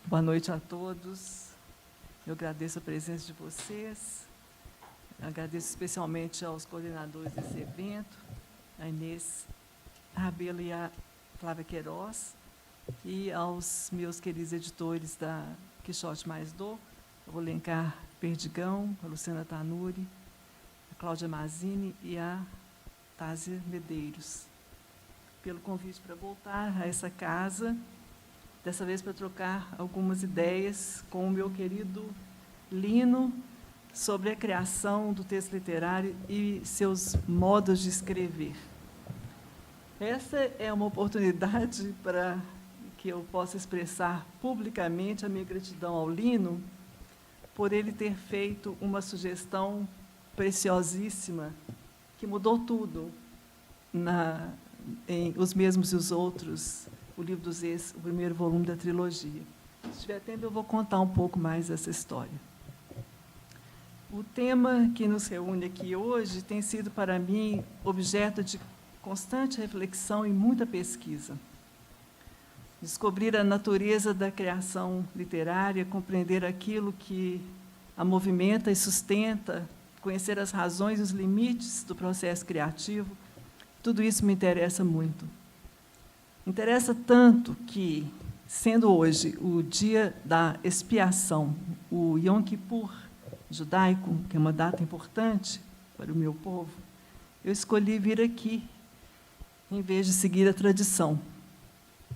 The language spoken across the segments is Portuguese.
Boa noite a todos. Eu agradeço a presença de vocês. Agradeço especialmente aos coordenadores desse evento, a Inês Rabelo e a Flávia Queiroz, e aos meus queridos editores da Quixote Mais Dor, o Alencar Perdigão, a Luciana Tanuri, a Cláudia Mazini e a Tásia Medeiros, pelo convite para voltar a essa casa, dessa vez para trocar algumas ideias com o meu querido Lino sobre a criação do texto literário e seus modos de escrever. Essa é uma oportunidade para que eu possa expressar publicamente a minha gratidão ao Lino por ele ter feito uma sugestão preciosíssima que mudou tudo em Os Mesmos e os Outros, o livro dos ex, o primeiro volume da trilogia. Se tiver tempo, eu vou contar um pouco mais dessa história. O tema que nos reúne aqui hoje tem sido, para mim, objeto de constante reflexão e muita pesquisa. Descobrir a natureza da criação literária, compreender aquilo que a movimenta e sustenta, conhecer as razões e os limites do processo criativo, tudo isso me interessa muito. Interessa tanto que, sendo hoje o dia da expiação, o Yom Kippur judaico, que é uma data importante para o meu povo, eu escolhi vir aqui, em vez de seguir a tradição,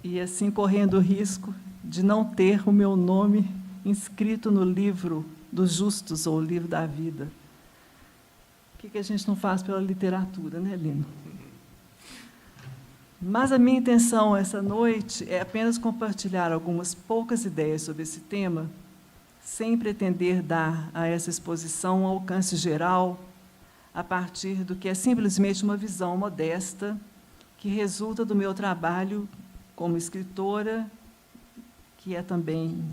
e assim correndo o risco de não ter o meu nome inscrito no livro dos justos, ou o livro da vida. O que a gente não faz pela literatura, né, Lino? Mas a minha intenção essa noite é apenas compartilhar algumas poucas ideias sobre esse tema, sem pretender dar a essa exposição um alcance geral, a partir do que é simplesmente uma visão modesta que resulta do meu trabalho como escritora, que é também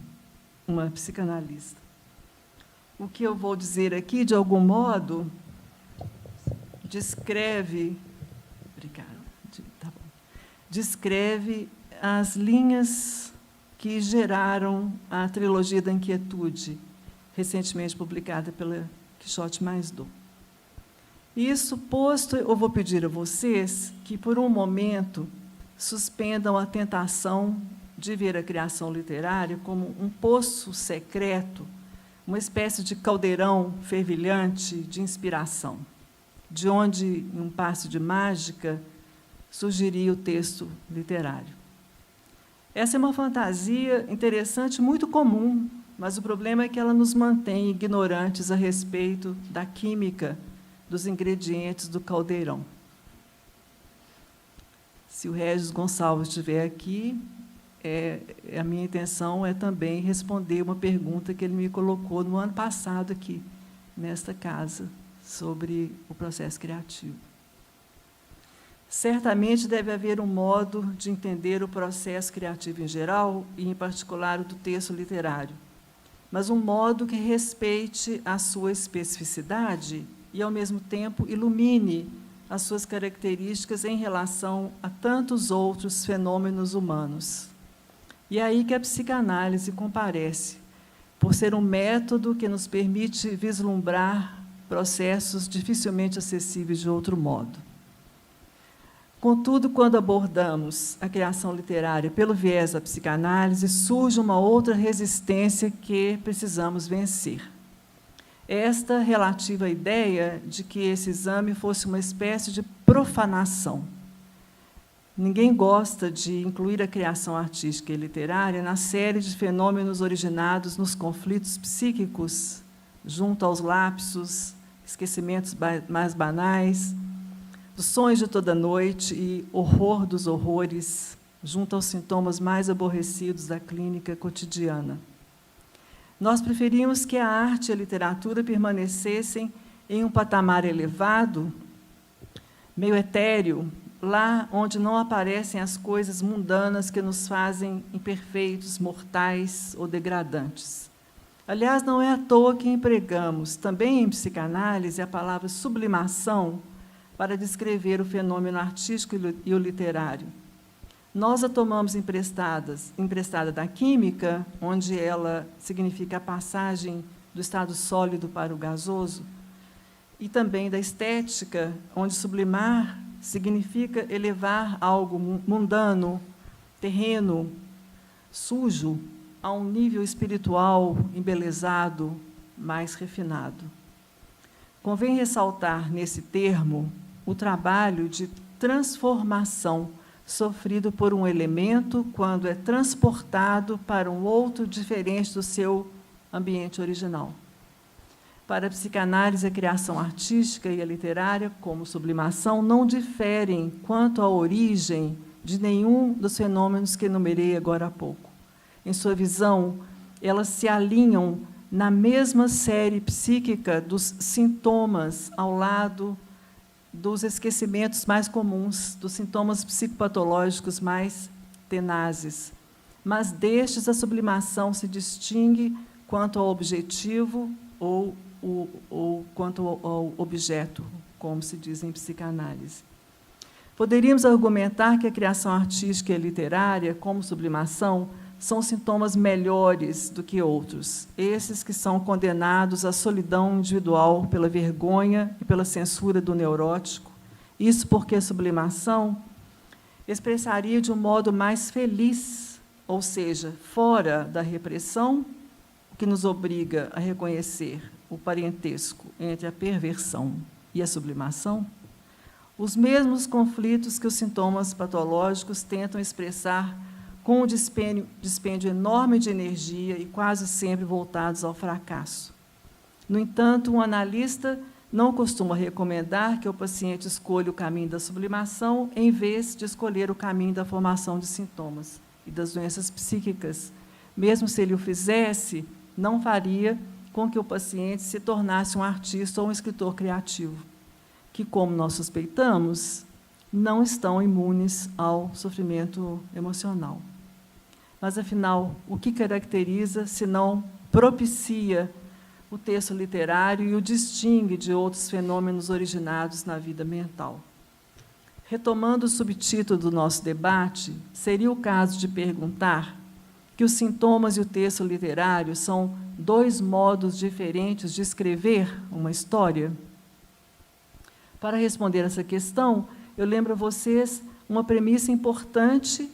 uma psicanalista. O que eu vou dizer aqui, de algum modo, descreve as linhas que geraram a trilogia da Inquietude, recentemente publicada pela Quixote Mais Dor. Isso posto, eu vou pedir a vocês que, por um momento, suspendam a tentação de ver a criação literária como um poço secreto, uma espécie de caldeirão fervilhante de inspiração, de onde, em um passe de mágica, surgiria o texto literário. Essa é uma fantasia interessante, muito comum, mas o problema é que ela nos mantém ignorantes a respeito da química dos ingredientes do caldeirão. Se o Regis Gonçalves estiver aqui, a minha intenção é também responder uma pergunta que ele me colocou no ano passado aqui, nesta casa, sobre o processo criativo. Certamente deve haver um modo de entender o processo criativo em geral, e, em particular, o do texto literário, mas um modo que respeite a sua especificidade e, ao mesmo tempo, ilumine as suas características em relação a tantos outros fenômenos humanos. E é aí que a psicanálise comparece, por ser um método que nos permite vislumbrar processos dificilmente acessíveis de outro modo. Contudo, quando abordamos a criação literária pelo viés da psicanálise, surge uma outra resistência que precisamos vencer. Esta relativa à ideia de que esse exame fosse uma espécie de profanação. Ninguém gosta de incluir a criação artística e literária na série de fenômenos originados nos conflitos psíquicos, junto aos lapsos, esquecimentos mais banais, dos sonhos de toda noite e horror dos horrores, junto aos sintomas mais aborrecidos da clínica cotidiana. Nós preferimos que a arte e a literatura permanecessem em um patamar elevado, meio etéreo, lá onde não aparecem as coisas mundanas que nos fazem imperfeitos, mortais ou degradantes. Aliás, não é à toa que empregamos, também em psicanálise, a palavra sublimação para descrever o fenômeno artístico e o literário. Nós a tomamos emprestada da química, onde ela significa a passagem do estado sólido para o gasoso, e também da estética, onde sublimar significa elevar algo mundano, terreno, sujo, a um nível espiritual embelezado, mais refinado. Convém ressaltar nesse termo o trabalho de transformação sofrido por um elemento quando é transportado para um outro diferente do seu ambiente original. Para a psicanálise, a criação artística e a literária, como sublimação, não diferem quanto à origem de nenhum dos fenômenos que enumerei agora há pouco. Em sua visão, elas se alinham na mesma série psíquica dos sintomas, ao lado dos esquecimentos mais comuns, dos sintomas psicopatológicos mais tenazes. Mas destes, a sublimação se distingue quanto ao objetivo ou quanto ao objeto, como se diz em psicanálise. Poderíamos argumentar que a criação artística e literária, como sublimação, são sintomas melhores do que outros, esses que são condenados à solidão individual pela vergonha e pela censura do neurótico. Isso porque a sublimação expressaria de um modo mais feliz, ou seja, fora da repressão, o que nos obriga a reconhecer o parentesco entre a perversão e a sublimação, os mesmos conflitos que os sintomas patológicos tentam expressar com um dispêndio enorme de energia e quase sempre voltados ao fracasso. No entanto, um analista não costuma recomendar que o paciente escolha o caminho da sublimação em vez de escolher o caminho da formação de sintomas e das doenças psíquicas. Mesmo se ele o fizesse, não faria com que o paciente se tornasse um artista ou um escritor criativo, que, como nós suspeitamos, não estão imunes ao sofrimento emocional. Mas, afinal, o que caracteriza, se não propicia o texto literário e o distingue de outros fenômenos originados na vida mental? Retomando o subtítulo do nosso debate, seria o caso de perguntar que os sintomas e o texto literário são dois modos diferentes de escrever uma história? Para responder essa questão, eu lembro a vocês uma premissa importante,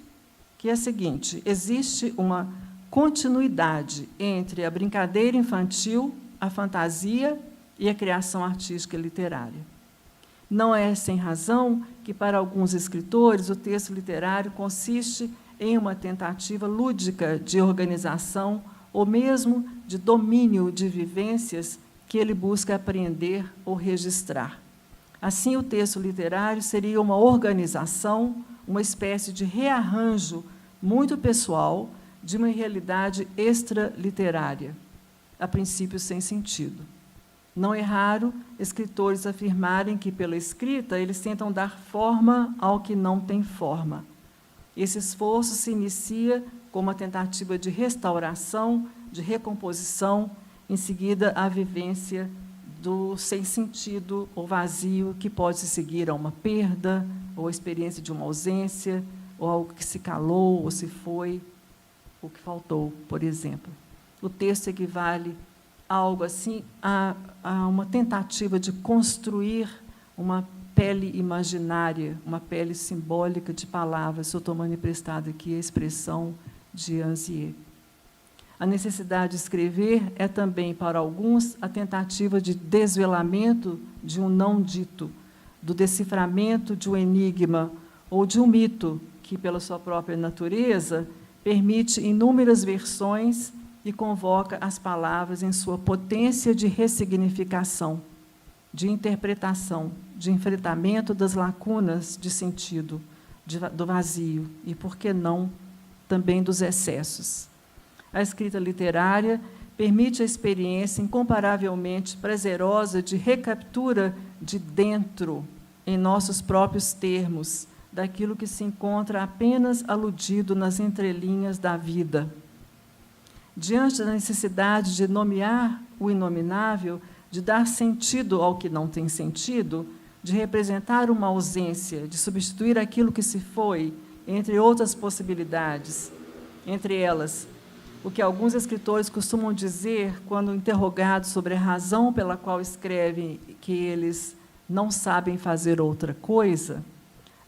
que é a seguinte: existe uma continuidade entre a brincadeira infantil, a fantasia e a criação artística e literária. Não é sem razão que, para alguns escritores, o texto literário consiste em uma tentativa lúdica de organização ou mesmo de domínio de vivências que ele busca apreender ou registrar. Assim, o texto literário seria uma organização, uma espécie de rearranjo muito pessoal de uma realidade extraliterária, a princípio sem sentido. Não é raro escritores afirmarem que, pela escrita, eles tentam dar forma ao que não tem forma. Esse esforço se inicia com uma tentativa de restauração, de recomposição, em seguida a vivência do sem sentido ou vazio, que pode se seguir a uma perda, ou a experiência de uma ausência, ou algo que se calou, ou se foi, ou que faltou, por exemplo. O texto equivale a algo assim, a uma tentativa de construir uma pele imaginária, uma pele simbólica de palavras. Estou tomando emprestado aqui a expressão de Anzier. A necessidade de escrever é também, para alguns, a tentativa de desvelamento de um não dito, do deciframento de um enigma ou de um mito que, pela sua própria natureza, permite inúmeras versões e convoca as palavras em sua potência de ressignificação, de interpretação, de enfrentamento das lacunas de sentido, do vazio e, por que não, também dos excessos. A escrita literária permite a experiência incomparavelmente prazerosa de recaptura de dentro, em nossos próprios termos, daquilo que se encontra apenas aludido nas entrelinhas da vida. Diante da necessidade de nomear o inominável, de dar sentido ao que não tem sentido, de representar uma ausência, de substituir aquilo que se foi entre outras possibilidades, entre elas, o que alguns escritores costumam dizer quando interrogados sobre a razão pela qual escrevem que eles não sabem fazer outra coisa,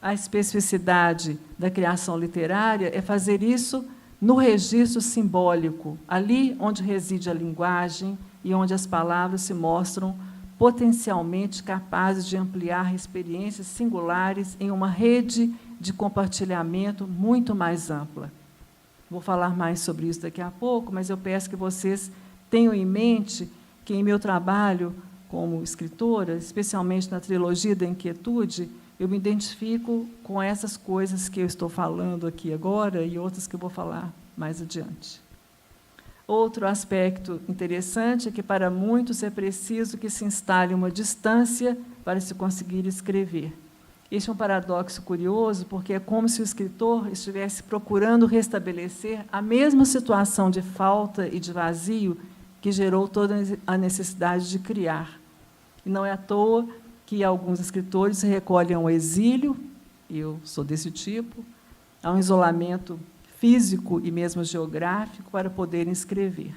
a especificidade da criação literária é fazer isso no registro simbólico, ali onde reside a linguagem e onde as palavras se mostram potencialmente capazes de ampliar experiências singulares em uma rede de compartilhamento muito mais ampla. Vou falar mais sobre isso daqui a pouco, mas eu peço que vocês tenham em mente que, em meu trabalho como escritora, especialmente na trilogia da Inquietude, eu me identifico com essas coisas que eu estou falando aqui agora e outras que eu vou falar mais adiante. Outro aspecto interessante é que, para muitos, é preciso que se instale uma distância para se conseguir escrever. Este é um paradoxo curioso, porque é como se o escritor estivesse procurando restabelecer a mesma situação de falta e de vazio que gerou toda a necessidade de criar. E não é à toa que alguns escritores se recolhem ao exílio, eu sou desse tipo, a um isolamento físico e mesmo geográfico para poderem escrever.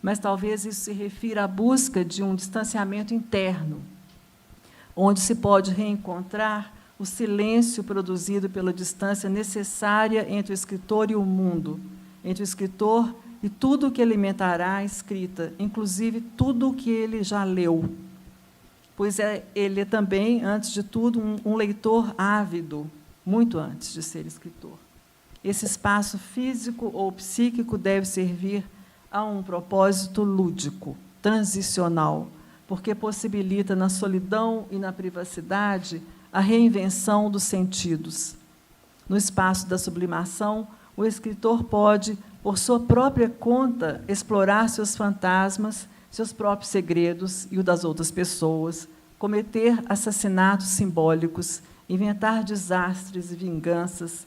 Mas talvez isso se refira à busca de um distanciamento interno, onde se pode reencontrar o silêncio produzido pela distância necessária entre o escritor e o mundo, entre o escritor e tudo o que alimentará a escrita, inclusive tudo o que ele já leu. Pois ele é também, antes de tudo, um leitor ávido, muito antes de ser escritor. Esse espaço físico ou psíquico deve servir a um propósito lúdico, transicional, porque possibilita, na solidão e na privacidade, a reinvenção dos sentidos. No espaço da sublimação, o escritor pode, por sua própria conta, explorar seus fantasmas, seus próprios segredos e o das outras pessoas, cometer assassinatos simbólicos, inventar desastres e vinganças,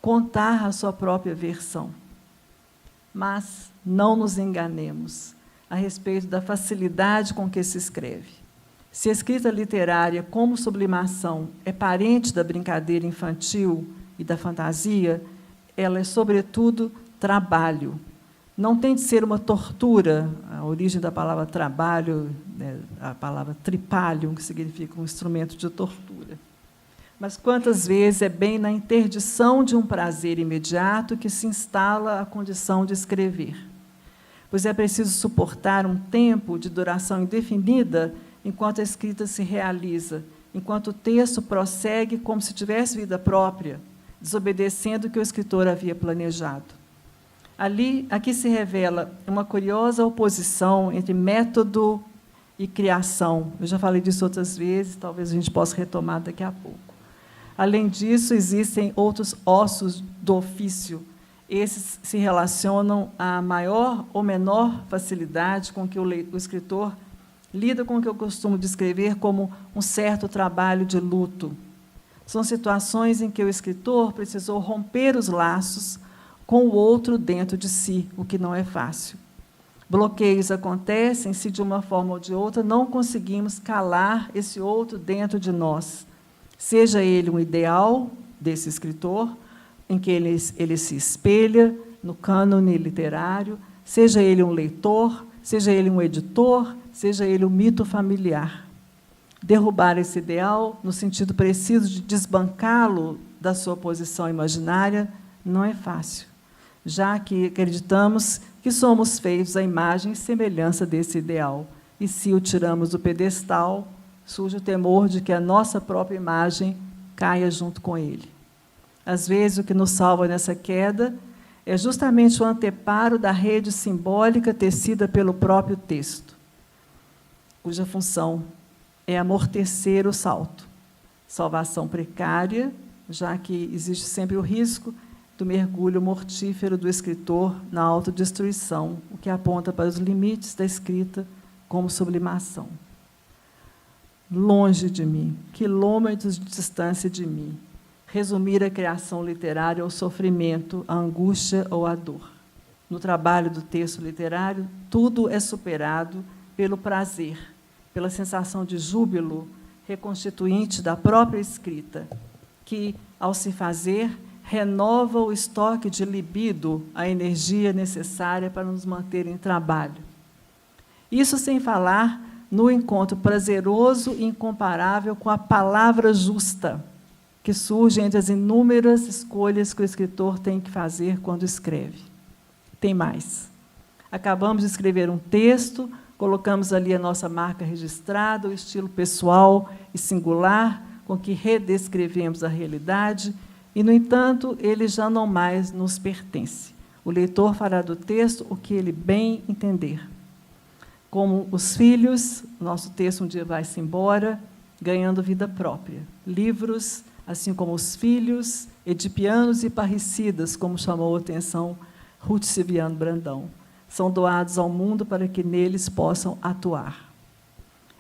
contar a sua própria versão. Mas não nos enganemos a respeito da facilidade com que se escreve. Se a escrita literária, como sublimação, é parente da brincadeira infantil e da fantasia, ela é, sobretudo, trabalho. Não tem de ser uma tortura. A origem da palavra trabalho, né, a palavra tripalium, que significa um instrumento de tortura. Mas quantas vezes é bem na interdição de um prazer imediato que se instala a condição de escrever? Pois é preciso suportar um tempo de duração indefinida enquanto a escrita se realiza, enquanto o texto prossegue como se tivesse vida própria, desobedecendo o que o escritor havia planejado. Aqui se revela uma curiosa oposição entre método e criação. Eu já falei disso outras vezes, talvez a gente possa retomar daqui a pouco. Além disso, existem outros ossos do ofício. Esses se relacionam à maior ou menor facilidade com que o escritor lida com o que eu costumo descrever como um certo trabalho de luto. São situações em que o escritor precisou romper os laços com o outro dentro de si, o que não é fácil. Bloqueios acontecem se, de uma forma ou de outra, não conseguimos calar esse outro dentro de nós, seja ele um ideal desse escritor, em que ele se espelha no cânone literário, seja ele um leitor, seja ele um editor, seja ele um mito familiar. Derrubar esse ideal, no sentido preciso de desbancá-lo da sua posição imaginária, não é fácil, já que acreditamos que somos feitos à imagem e semelhança desse ideal, e se o tiramos do pedestal, surge o temor de que a nossa própria imagem caia junto com ele. Às vezes, o que nos salva nessa queda é justamente o anteparo da rede simbólica tecida pelo próprio texto, cuja função é amortecer o salto. Salvação precária, já que existe sempre o risco do mergulho mortífero do escritor na autodestruição, o que aponta para os limites da escrita como sublimação. Longe de mim, quilômetros de distância de mim, resumir a criação literária ao sofrimento, à angústia ou à dor. No trabalho do texto literário, tudo é superado pelo prazer, pela sensação de júbilo reconstituinte da própria escrita, que, ao se fazer, renova o estoque de libido, a energia necessária para nos manter em trabalho. Isso sem falar no encontro prazeroso e incomparável com a palavra justa, que surge entre as inúmeras escolhas que o escritor tem que fazer quando escreve. Tem mais. Acabamos de escrever um texto, colocamos ali a nossa marca registrada, o estilo pessoal e singular com que redescrevemos a realidade, e, no entanto, ele já não mais nos pertence. O leitor fará do texto o que ele bem entender. Como os filhos, nosso texto um dia vai-se embora, ganhando vida própria. Livros, assim como os filhos, edipianos e parricidas, como chamou a atenção Ruth Silviano Brandão, são doados ao mundo para que neles possam atuar.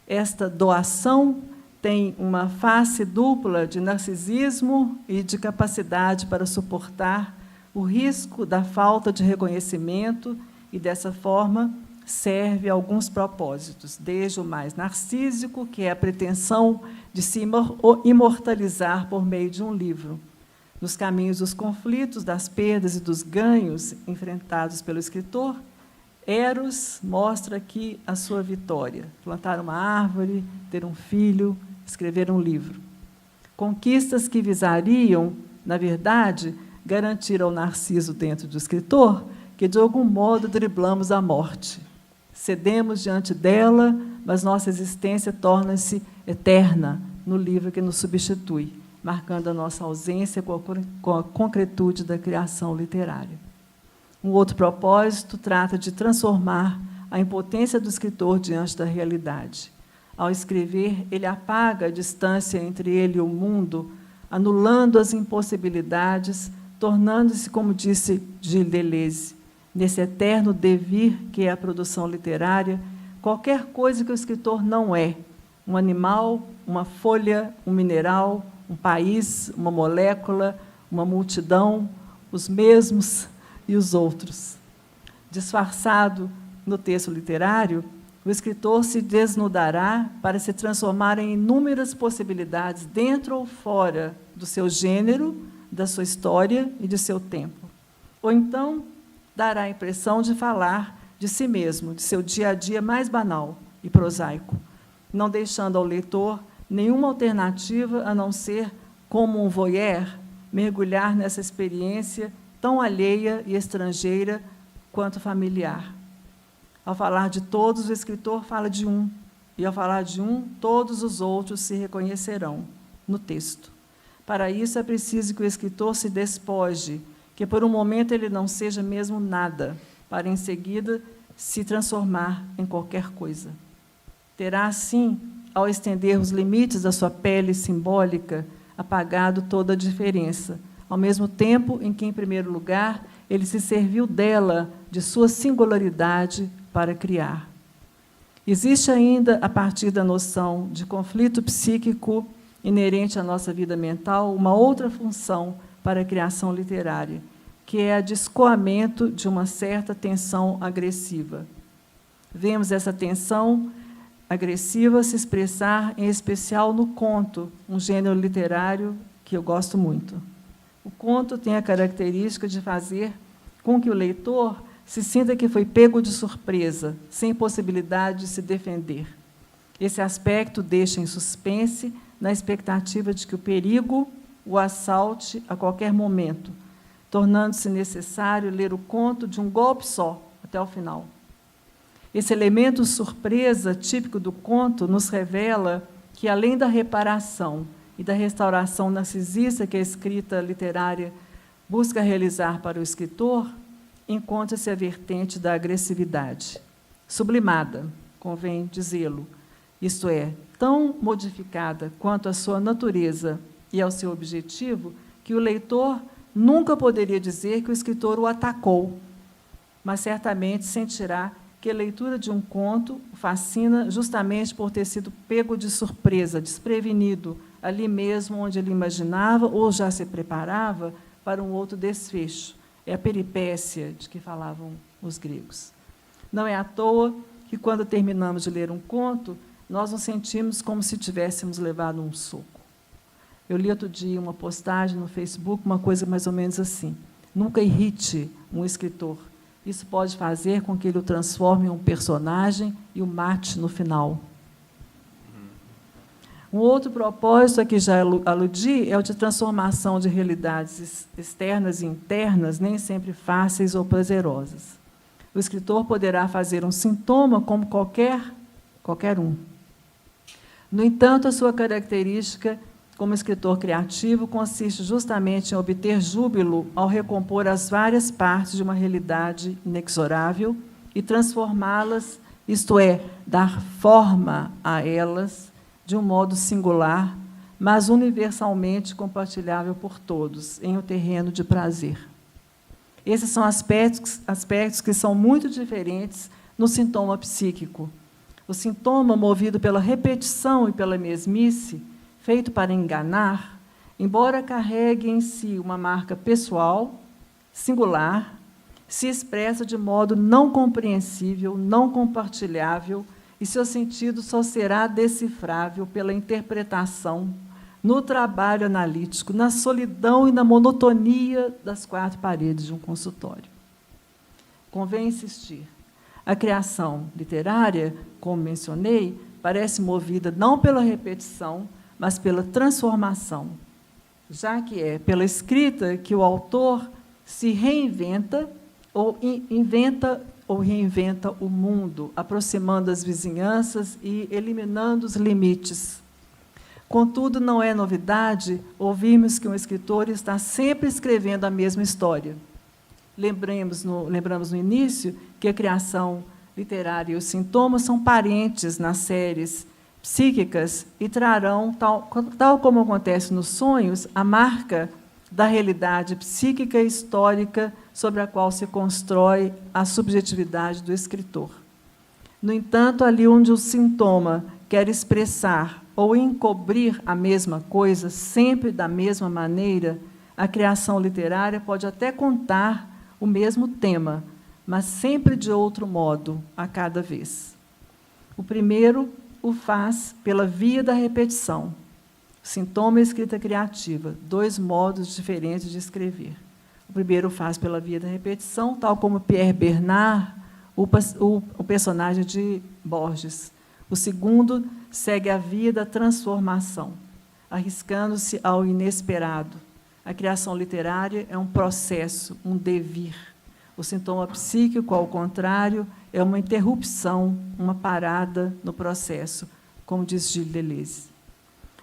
Esta doação tem uma face dupla de narcisismo e de capacidade para suportar o risco da falta de reconhecimento e, dessa forma, serve a alguns propósitos, desde o mais narcísico, que é a pretensão de se imortalizar por meio de um livro. Nos caminhos dos conflitos, das perdas e dos ganhos enfrentados pelo escritor, Eros mostra aqui a sua vitória: plantar uma árvore, ter um filho, escrever um livro. Conquistas que visariam, na verdade, garantir ao Narciso dentro do escritor que, de algum modo, driblamos a morte. Cedemos diante dela, mas nossa existência torna-se eterna no livro que nos substitui, marcando a nossa ausência com a concretude da criação literária. Um outro propósito trata de transformar a impotência do escritor diante da realidade. Ao escrever, ele apaga a distância entre ele e o mundo, anulando as impossibilidades, tornando-se, como disse Gilles Deleuze, nesse eterno devir que é a produção literária, qualquer coisa que o escritor não é: um animal, uma folha, um mineral, um país, uma molécula, uma multidão, os mesmos e os outros. Disfarçado no texto literário, o escritor se desnudará para se transformar em inúmeras possibilidades dentro ou fora do seu gênero, da sua história e de seu tempo. Ou então, dará a impressão de falar de si mesmo, de seu dia a dia mais banal e prosaico, não deixando ao leitor nenhuma alternativa a não ser, como um voyeur, mergulhar nessa experiência tão alheia e estrangeira quanto familiar. Ao falar de todos, o escritor fala de um, e ao falar de um, todos os outros se reconhecerão no texto. Para isso, é preciso que o escritor se despoje, que por um momento ele não seja mesmo nada, para em seguida se transformar em qualquer coisa. Terá, assim, ao estender os limites da sua pele simbólica, apagado toda a diferença, ao mesmo tempo em que, em primeiro lugar, ele se serviu dela, de sua singularidade, para criar. Existe ainda, a partir da noção de conflito psíquico inerente à nossa vida mental, uma outra função para a criação literária, que é a de escoamento de uma certa tensão agressiva. Vemos essa tensão agressiva se expressar, em especial, no conto, um gênero literário que eu gosto muito. O conto tem a característica de fazer com que o leitor se sinta que foi pego de surpresa, sem possibilidade de se defender. Esse aspecto deixa em suspense, na expectativa de que o perigo o assalte a qualquer momento, tornando-se necessário ler o conto de um golpe só, até o final. Esse elemento surpresa, típico do conto, nos revela que, além da reparação e da restauração narcisista que a escrita literária busca realizar para o escritor, encontra-se a vertente da agressividade, sublimada, convém dizê-lo, isto é, tão modificada quanto a sua natureza e ao seu objetivo, que o leitor nunca poderia dizer que o escritor o atacou, mas certamente sentirá que a leitura de um conto o fascina justamente por ter sido pego de surpresa, desprevenido, ali mesmo onde ele imaginava ou já se preparava para um outro desfecho. É a peripécia de que falavam os gregos. Não é à toa que, quando terminamos de ler um conto, nós nos sentimos como se tivéssemos levado um soco. Eu li outro dia uma postagem no Facebook, uma coisa mais ou menos assim: nunca irrite um escritor. Isso pode fazer com que ele o transforme em um personagem e o mate no final. Um outro propósito a que já aludi é o de transformação de realidades externas e internas, nem sempre fáceis ou prazerosas. O escritor poderá fazer um sintoma como qualquer um. No entanto, a sua característica como escritor criativo consiste justamente em obter júbilo ao recompor as várias partes de uma realidade inexorável e transformá-las, isto é, dar forma a elas de um modo singular, mas universalmente compartilhável por todos, em um terreno de prazer. Esses são aspectos que são muito diferentes no sintoma psíquico. O sintoma, movido pela repetição e pela mesmice, feito para enganar, embora carregue em si uma marca pessoal, singular, se expressa de modo não compreensível, não compartilhável, e seu sentido só será decifrável pela interpretação, no trabalho analítico, na solidão e na monotonia das quatro paredes de um consultório. Convém insistir. A criação literária, como mencionei, parece movida não pela repetição, mas pela transformação, já que é pela escrita que o autor se reinventa ou reinventa o mundo, aproximando as vizinhanças e eliminando os limites. Contudo, não é novidade ouvirmos que um escritor está sempre escrevendo a mesma história. Lembramos no início que a criação literária e os sintomas são parentes nas séries psíquicas e trarão, tal como acontece nos sonhos, a marca da realidade psíquica e histórica sobre a qual se constrói a subjetividade do escritor. No entanto, ali onde o sintoma quer expressar ou encobrir a mesma coisa, sempre da mesma maneira, a criação literária pode até contar o mesmo tema, mas sempre de outro modo, a cada vez. O primeiro o faz pela via da repetição. Sintoma e escrita criativa, dois modos diferentes de escrever. O primeiro faz pela via da repetição, tal como Pierre Bernard, o personagem de Borges. O segundo segue a via da transformação, arriscando-se ao inesperado. A criação literária é um processo, um devir. O sintoma psíquico, ao contrário, é uma interrupção, uma parada no processo, como diz Gilles Deleuze.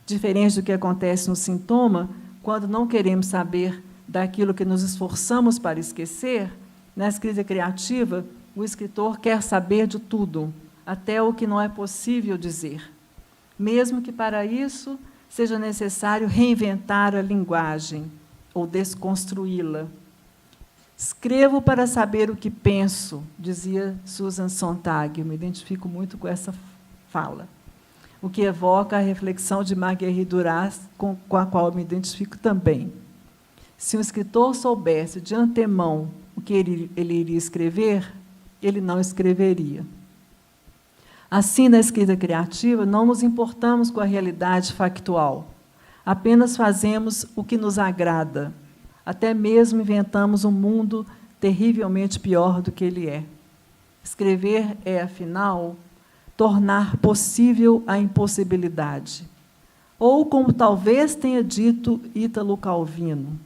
Diferente do que acontece no sintoma, quando não queremos saber daquilo que nos esforçamos para esquecer, na escrita criativa, o escritor quer saber de tudo, até o que não é possível dizer, mesmo que para isso seja necessário reinventar a linguagem ou desconstruí-la. Escrevo para saber o que penso, dizia Susan Sontag. Eu me identifico muito com essa fala, o que evoca a reflexão de Marguerite Duras, com a qual eu me identifico também. Se um escritor soubesse de antemão o que ele iria escrever, ele não escreveria. Assim, na escrita criativa, não nos importamos com a realidade factual, apenas fazemos o que nos agrada, até mesmo inventamos um mundo terrivelmente pior do que ele é. Escrever é, afinal, tornar possível a impossibilidade. Ou, como talvez tenha dito Ítalo Calvino,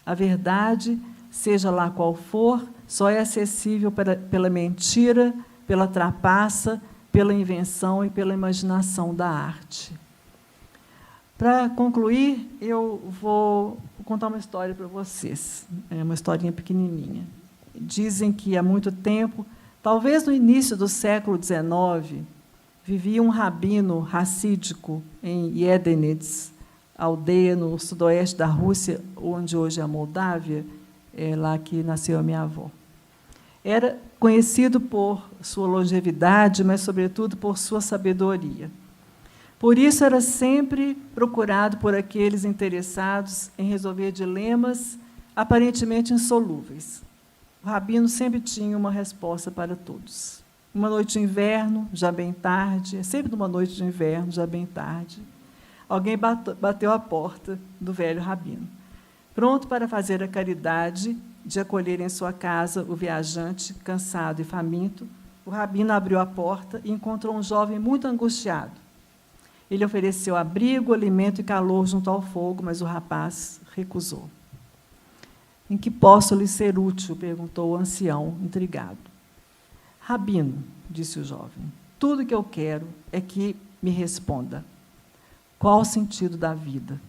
a verdade, seja lá qual for, só é acessível pela mentira, pela trapaça, pela invenção e pela imaginação da arte. Para concluir, eu vou contar uma história para vocês. É uma historinha pequenininha. Dizem que, há muito tempo, talvez no início do século XIX, vivia um rabino racídico em Yedenets, aldeia no sudoeste da Rússia, onde hoje é a Moldávia, lá que nasceu a minha avó. Era conhecido por sua longevidade, mas, sobretudo, por sua sabedoria. Por isso, era sempre procurado por aqueles interessados em resolver dilemas aparentemente insolúveis. O rabino sempre tinha uma resposta para todos. Uma noite de inverno, já bem tarde, sempre numa noite de inverno, já bem tarde, alguém bateu a porta do velho rabino. Pronto para fazer a caridade de acolher em sua casa o viajante, cansado e faminto, o rabino abriu a porta e encontrou um jovem muito angustiado. Ele ofereceu abrigo, alimento e calor junto ao fogo, mas o rapaz recusou. Em que posso lhe ser útil? Perguntou o ancião, intrigado. Rabino, disse o jovem, tudo que eu quero é que me responda. Qual o sentido da vida?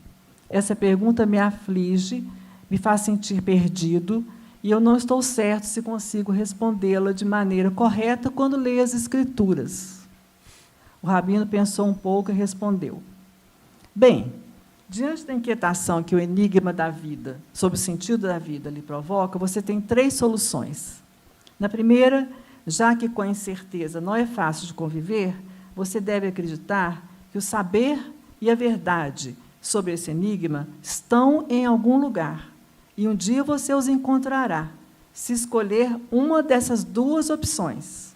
Essa pergunta me aflige, me faz sentir perdido, e eu não estou certo se consigo respondê-la de maneira correta quando leio as Escrituras. O rabino pensou um pouco e respondeu. Bem, diante da inquietação que o enigma da vida, sobre o sentido da vida, lhe provoca, você tem 3 soluções. Na primeira, já que com a incerteza não é fácil de conviver, você deve acreditar que o saber e a verdade sobre esse enigma estão em algum lugar, e um dia você os encontrará, se escolher uma dessas 2 opções.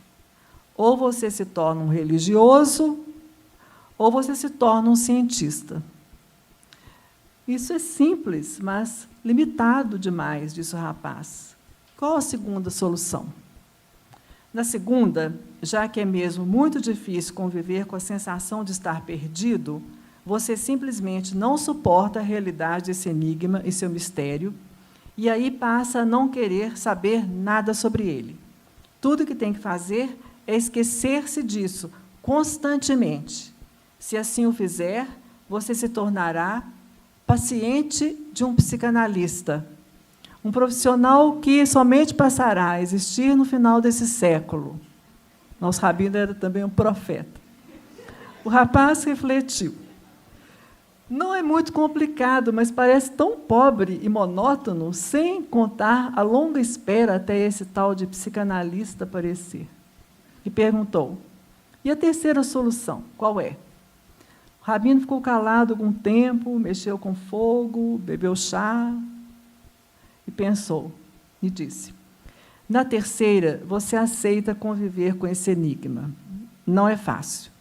Ou você se torna um religioso, ou você se torna um cientista. Isso é simples, mas limitado demais, disse o rapaz. Qual a segunda solução? Na segunda, já que é mesmo muito difícil conviver com a sensação de estar perdido, você simplesmente não suporta a realidade desse enigma e seu mistério, e aí passa a não querer saber nada sobre ele. Tudo o que tem que fazer é esquecer-se disso constantemente. Se assim o fizer, você se tornará paciente de um psicanalista, um profissional que somente passará a existir no final desse século. Nosso rabino era também um profeta. O rapaz refletiu. Não é muito complicado, mas parece tão pobre e monótono, sem contar a longa espera até esse tal de psicanalista aparecer. E perguntou, e a terceira solução, qual é? O rabino ficou calado algum tempo, mexeu com fogo, bebeu chá e pensou, e disse, na terceira, você aceita conviver com esse enigma. Não é fácil,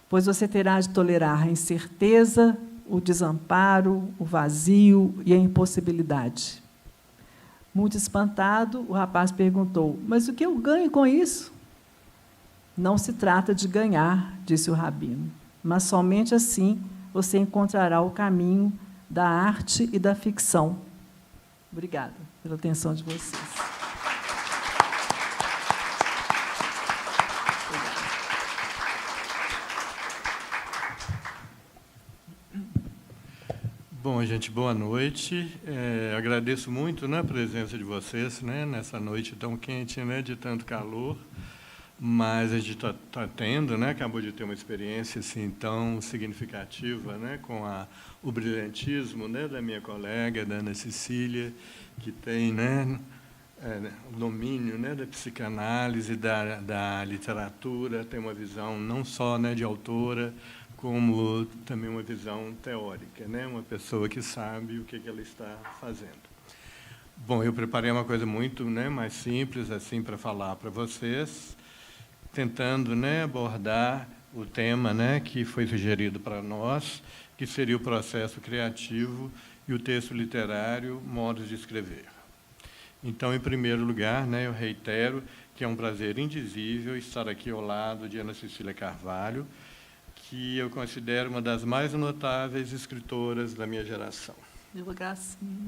pois você terá de tolerar a incerteza, o desamparo, o vazio e a impossibilidade. Muito espantado, o rapaz perguntou, mas o que eu ganho com isso? Não se trata de ganhar, disse o rabino, mas somente assim você encontrará o caminho da arte e da ficção. Obrigada pela atenção de vocês. Bom, gente, boa noite. Agradeço muito, né, a presença de vocês, né, nessa noite tão quente, né, de tanto calor, mas a gente está tendo, né, acabou de ter uma experiência assim, tão significativa, né, com o brilhantismo, né, da minha colega, da Ana Cecília, que tem, né, o domínio, né, da psicanálise, da literatura, tem uma visão não só, né, de autora, como também uma visão teórica, né? Uma pessoa que sabe o que ela está fazendo. Bom, eu preparei uma coisa muito, né, mais simples assim para falar para vocês, tentando, né, abordar o tema, né, que foi sugerido para nós, que seria o processo criativo e o texto literário, modos de escrever. Então, em primeiro lugar, né, eu reitero que é um prazer indizível estar aqui ao lado de Ana Cecília Carvalho, que eu considero uma das mais notáveis escritoras da minha geração. Gracinha.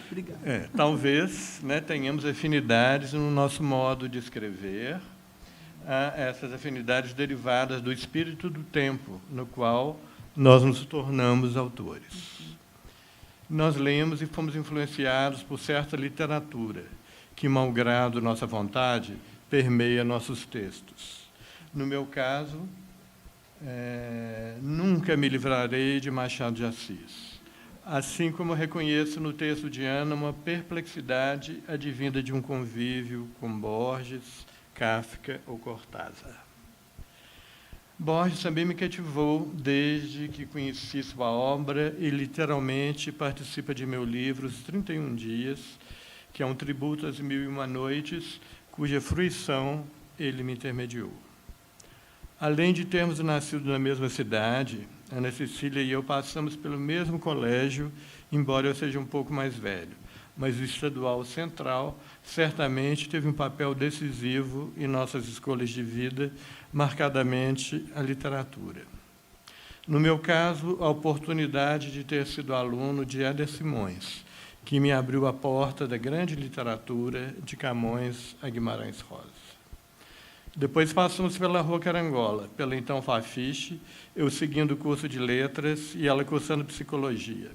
Obrigada. Talvez, né, tenhamos afinidades no nosso modo de escrever, essas afinidades derivadas do espírito do tempo, no qual nós nos tornamos autores. Nós lemos e fomos influenciados por certa literatura, que, malgrado nossa vontade, permeia nossos textos. No meu caso, nunca me livrarei de Machado de Assis, assim como reconheço no texto de Ana uma perplexidade advinda de um convívio com Borges, Kafka ou Cortázar. Borges também me cativou desde que conheci sua obra e literalmente participa de meu livro Os 31 Dias, que é um tributo às 1001 Noites, cuja fruição ele me intermediou. Além de termos nascido na mesma cidade, Ana Cecília e eu passamos pelo mesmo colégio, embora eu seja um pouco mais velho. Mas o Estadual Central certamente teve um papel decisivo em nossas escolhas de vida, marcadamente a literatura. No meu caso, a oportunidade de ter sido aluno de Éder Simões, que me abriu a porta da grande literatura de Camões a Guimarães Rosa. Depois passamos pela Rua Carangola, pela então Fafiche, eu seguindo o curso de letras e ela cursando psicologia.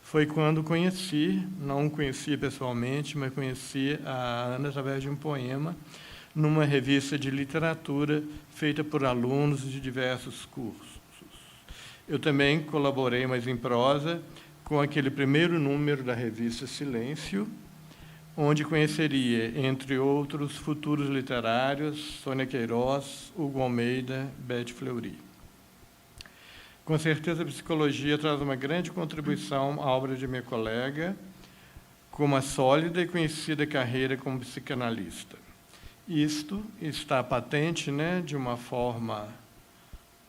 Foi quando conheci, não conhecia pessoalmente, mas conheci a Ana através de um poema, numa revista de literatura feita por alunos de diversos cursos. Eu também colaborei, mas em prosa, com aquele primeiro número da revista Silêncio, onde conheceria, entre outros, futuros literários, Sônia Queiroz, Hugo Almeida, Beth Fleury. Com certeza, a psicologia traz uma grande contribuição à obra de minha colega, com uma sólida e conhecida carreira como psicanalista. Isto está patente, de uma forma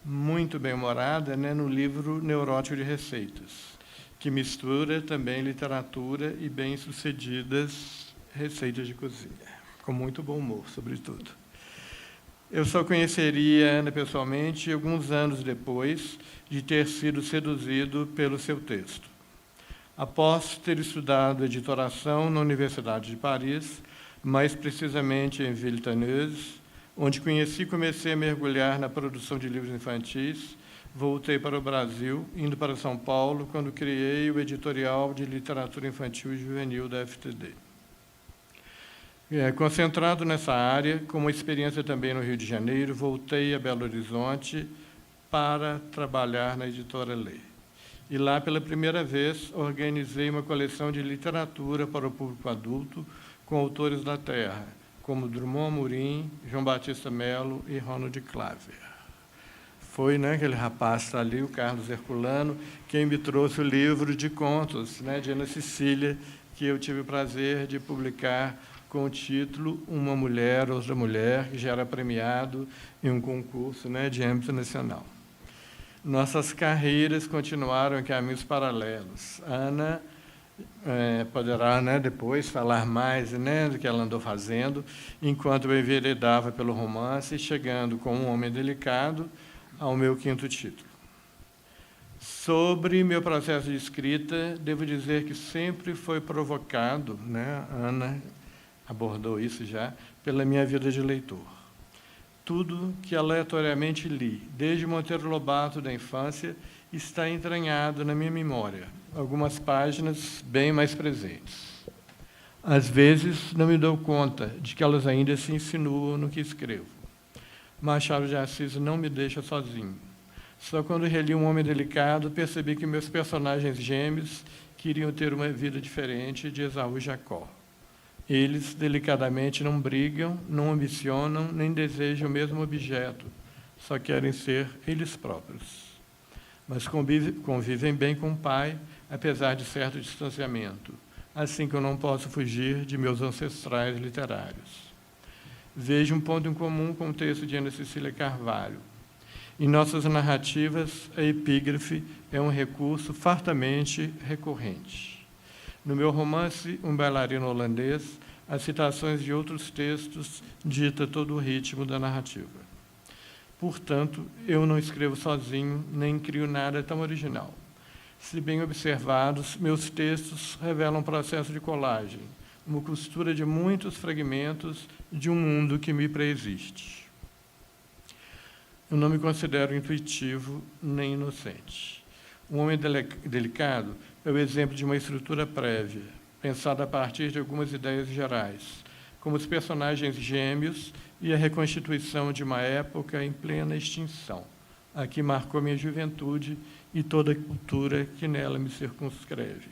muito bem-humorada, no livro Neurótico de Receitas, que mistura também literatura e bem-sucedidas receitas de cozinha, com muito bom humor, sobretudo. Eu só conheceria Ana pessoalmente alguns anos depois de ter sido seduzido pelo seu texto. Após ter estudado editoração na Universidade de Paris, mais precisamente em Villetaneuse, onde conheci e comecei a mergulhar na produção de livros infantis, voltei para o Brasil, indo para São Paulo, quando criei o editorial de literatura infantil e juvenil da FTD. Concentrado nessa área, com uma experiência também no Rio de Janeiro, voltei a Belo Horizonte para trabalhar na editora Lê. E lá, pela primeira vez, organizei uma coleção de literatura para o público adulto com autores da terra, como Drummond Amorim, João Batista Mello e Ronald Claver. Foi aquele rapaz que está ali, o Carlos Herculano, quem me trouxe o livro de contos de Ana Cecília, que eu tive o prazer de publicar com o título Uma Mulher, Outra Mulher, que já era premiado em um concurso de âmbito nacional. Nossas carreiras continuaram em caminhos paralelos. Ana poderá depois falar mais do que ela andou fazendo, enquanto eu enveredava pelo romance, chegando com Um Homem Delicado ao meu 5º título. Sobre meu processo de escrita, devo dizer que sempre foi provocado, Ana abordou isso já, pela minha vida de leitor. Tudo que aleatoriamente li, desde Monteiro Lobato da infância, está entranhado na minha memória, algumas páginas bem mais presentes. Às vezes, não me dou conta de que elas ainda se insinuam no que escrevo. Machado de Assis não me deixa sozinho. Só quando reli Um Homem Delicado, percebi que meus personagens gêmeos queriam ter uma vida diferente de Esaú e Jacó. Eles, delicadamente, não brigam, não ambicionam, nem desejam o mesmo objeto, só querem ser eles próprios. Mas convivem bem com o pai, apesar de certo distanciamento, assim que eu não posso fugir de meus ancestrais literários. Vejo um ponto em comum com o texto de Ana Cecília Carvalho. Em nossas narrativas, a epígrafe é um recurso fartamente recorrente. No meu romance, Um Bailarino Holandês, as citações de outros textos ditam todo o ritmo da narrativa. Portanto, eu não escrevo sozinho, nem crio nada tão original. Se bem observados, meus textos revelam um processo de colagem, uma costura de muitos fragmentos de um mundo que me preexiste. Eu não me considero intuitivo nem inocente. Um Homem Delicado é o exemplo de uma estrutura prévia, pensada a partir de algumas ideias gerais, como os personagens gêmeos e a reconstituição de uma época em plena extinção, a que marcou minha juventude e toda a cultura que nela me circunscreve.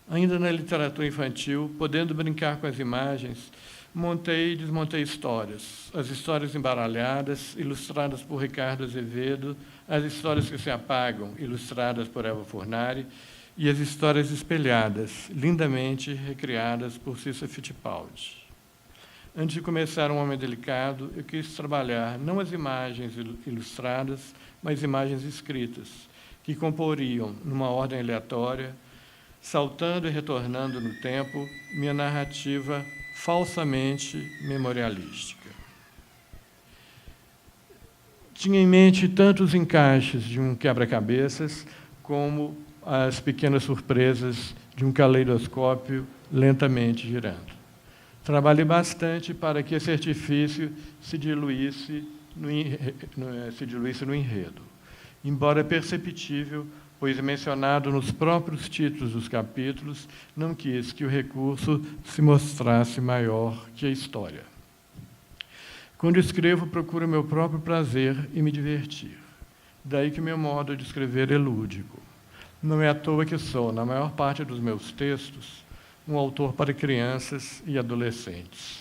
Ainda na literatura infantil, podendo brincar com as imagens, montei e desmontei histórias. As histórias embaralhadas, ilustradas por Ricardo Azevedo, as histórias que se apagam, ilustradas por Elva Furnari, e as histórias espelhadas, lindamente recriadas por Cissa Fittipaldi. Antes de começar Um Homem Delicado, eu quis trabalhar não as imagens ilustradas, mas imagens escritas, que comporiam, numa ordem aleatória, saltando e retornando no tempo, minha narrativa falsamente memorialística. Tinha em mente tanto os encaixes de um quebra-cabeças, como as pequenas surpresas de um caleidoscópio lentamente girando. Trabalhei bastante para que esse artifício se diluísse no enredo, embora perceptível, pois mencionado nos próprios títulos dos capítulos, não quis que o recurso se mostrasse maior que a história. Quando escrevo, procuro meu próprio prazer e me divertir. Daí que meu modo de escrever é lúdico. Não é à toa que sou, na maior parte dos meus textos, um autor para crianças e adolescentes.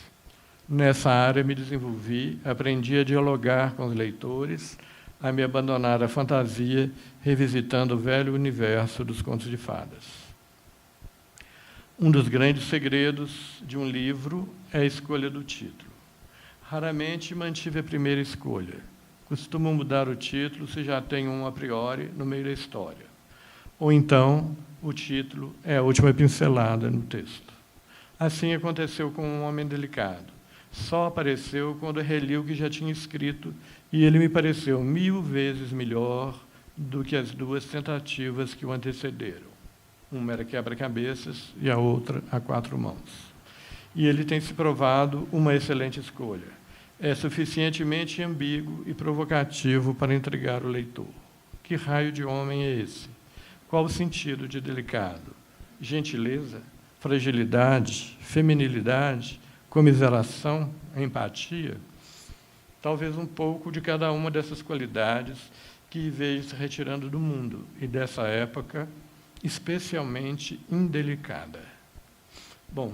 Nessa área me desenvolvi, aprendi a dialogar com os leitores, a me abandonar à fantasia, revisitando o velho universo dos contos de fadas. Um dos grandes segredos de um livro é a escolha do título. Raramente mantive a primeira escolha. Costumo mudar o título se já tenho um a priori no meio da história. Ou então, o título é a última pincelada no texto. Assim aconteceu com Um Homem Delicado. Só apareceu quando reli o que já tinha escrito e ele me pareceu 1000 vezes melhor do que as 2 tentativas que o antecederam. Uma era quebra-cabeças e a outra a 4 mãos. E ele tem se provado uma excelente escolha. É suficientemente ambíguo e provocativo para intrigar o leitor. Que raio de homem é esse? Qual o sentido de delicado? Gentileza? Fragilidade? Feminilidade? Comiseração? Empatia? Talvez um pouco de cada uma dessas qualidades que vejo se retirando do mundo, e dessa época especialmente indelicada. Bom,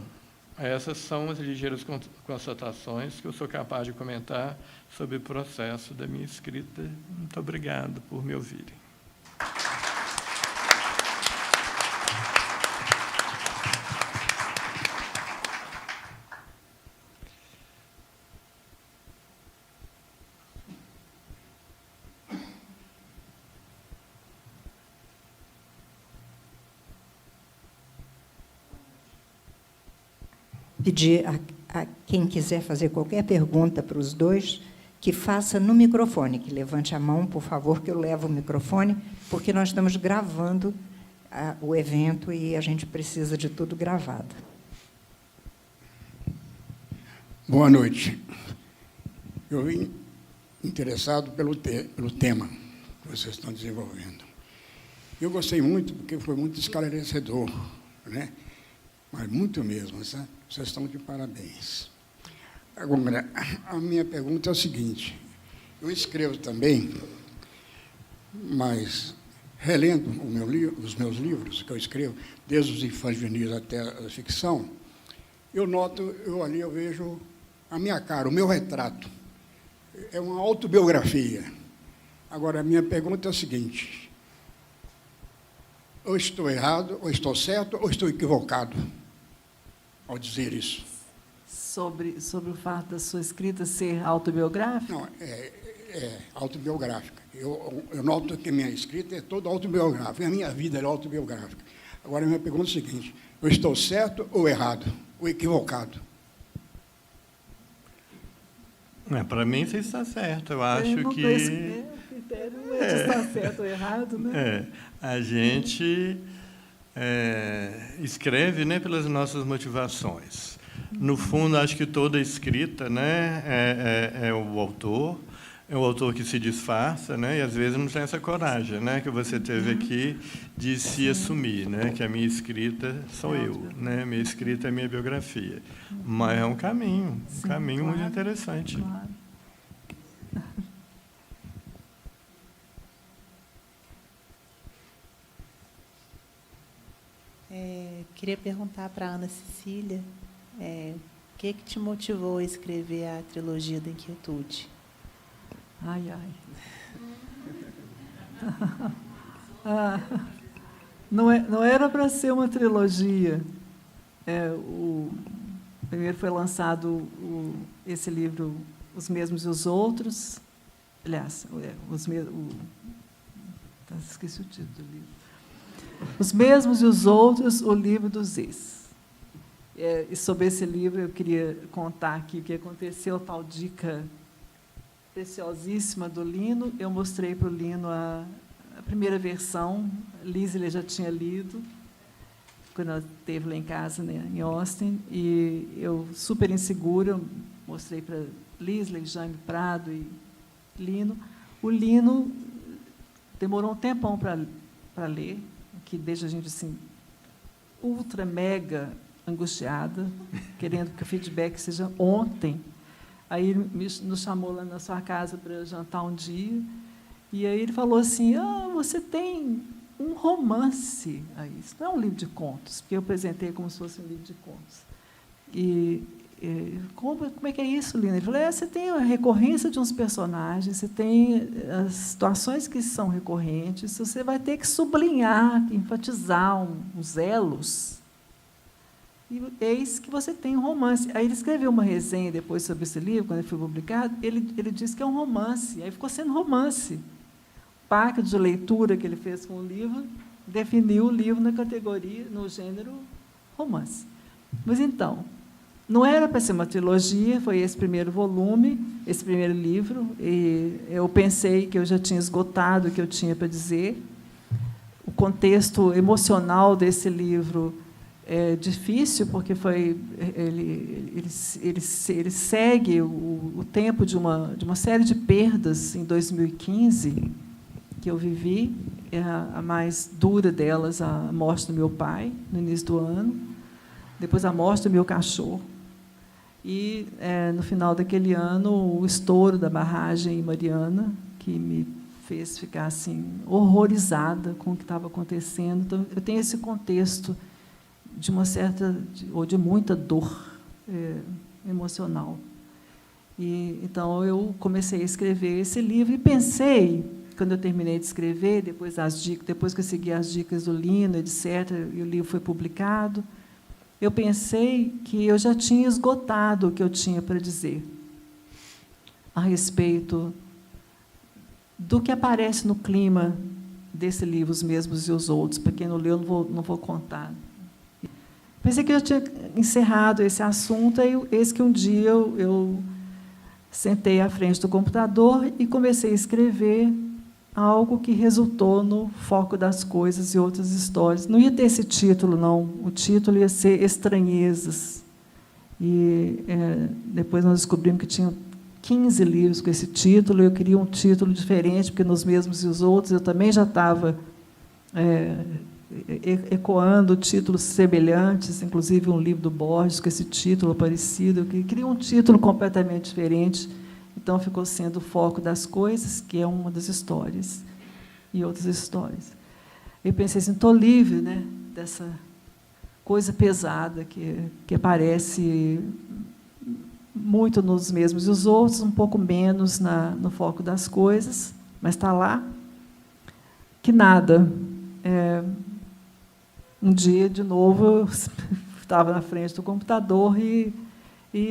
essas são as ligeiras constatações que eu sou capaz de comentar sobre o processo da minha escrita. Muito obrigado por me ouvirem. Pedir a quem quiser fazer qualquer pergunta para os dois, que faça no microfone, que levante a mão, por favor, que eu levo o microfone, porque nós estamos gravando o evento e a gente precisa de tudo gravado. Boa noite. Eu vim interessado pelo tema que vocês estão desenvolvendo. Eu gostei muito, porque foi muito esclarecedor, né? Mas muito mesmo, sabe? Vocês estão de parabéns. Agora, a minha pergunta é o seguinte: eu escrevo também, mas relendo os meus livros que eu escrevo, desde os infantis até a ficção, eu noto, eu vejo a minha cara, o meu retrato. É uma autobiografia. Agora, a minha pergunta é a seguinte: ou estou errado, ou estou certo, ou estou equivocado ao dizer isso? Sobre o fato da sua escrita ser autobiográfica? Não, é autobiográfica. Eu noto que minha escrita é toda autobiográfica. A minha vida é autobiográfica. Agora, a minha pergunta é a seguinte: eu estou certo ou errado? Ou equivocado? Para mim, você está certo. Eu acho não que... O critério é de estar certo ou errado, né? A gente escreve, né, pelas nossas motivações. No fundo, acho que toda escrita, né, é o autor que se disfarça, né, e às vezes não tem essa coragem, né, que você teve aqui de se assumir, né, que a minha escrita sou eu, né, minha escrita é minha biografia. Mas é um caminho, muito interessante. Claro. Queria perguntar para a Ana Cecília, o que te motivou a escrever a trilogia da Inquietude? Ai, ai. Não era para ser uma trilogia. Primeiro foi lançado esse livro, Os Mesmos e os Outros, aliás, esqueci o título do livro. Os Mesmos e os Outros, o Livro dos Ex. E sobre esse livro, eu queria contar aqui o que aconteceu, a tal dica preciosíssima do Lino. Eu mostrei para o Lino a primeira versão, Liesle já tinha lido, quando ela esteve lá em casa, né, em Austin, e eu, super insegura, mostrei para Liesle, Jaime Prado e Lino. O Lino demorou um tempão para ler, que deixa a gente assim, ultra, mega angustiada, querendo que o feedback seja ontem. Aí ele nos chamou lá na sua casa para jantar um dia, e aí ele falou assim, você tem um romance aí, isso não é um livro de contos, porque eu apresentei como se fosse um livro de contos. Como é que é isso, Lina? Ele falou, você tem a recorrência de uns personagens, você tem as situações que são recorrentes, você vai ter que sublinhar, enfatizar uns elos, e eis que você tem um romance. Aí ele escreveu uma resenha depois sobre esse livro, quando ele foi publicado, ele disse que é um romance, aí ficou sendo romance. O pacto de leitura que ele fez com o livro definiu o livro na categoria, no gênero romance. Mas, então, não era para ser uma trilogia, foi esse primeiro volume, esse primeiro livro, e eu pensei que eu já tinha esgotado o que eu tinha para dizer. O contexto emocional desse livro é difícil, porque ele segue o tempo de uma série de perdas em 2015 que eu vivi, a mais dura delas, a morte do meu pai, no início do ano, depois a morte do meu cachorro, e, no final daquele ano, o estouro da barragem em Mariana, que me fez ficar assim, horrorizada com o que estava acontecendo. Então, eu tenho esse contexto de uma certa, ou de muita dor emocional. Então, eu comecei a escrever esse livro e pensei, quando eu terminei de escrever, depois que eu segui as dicas do Lino, etc., e o livro foi publicado, eu pensei que eu já tinha esgotado o que eu tinha para dizer a respeito do que aparece no clima desse livro, Os Mesmos e os Outros. Para quem não leu, não vou contar. Pensei que eu tinha encerrado esse assunto, e eis que um dia eu sentei à frente do computador e comecei a escrever algo que resultou no Foco das Coisas e Outras Histórias. Não ia ter esse título, não. O título ia ser Estranhezas. E depois nós descobrimos que tinham 15 livros com esse título. Eu queria um título diferente, porque Nos Mesmos e os Outros eu também já estava ecoando títulos semelhantes, inclusive um livro do Borges com esse título parecido. Eu queria um título completamente diferente. Então, ficou sendo o Foco das Coisas, que é uma das histórias, e outras histórias. Eu pensei assim, estou livre, né, dessa coisa pesada que aparece muito Nos Mesmos e os Outros, um pouco menos no Foco das Coisas, mas está lá. Que nada. Um dia, de novo, eu estava na frente do computador e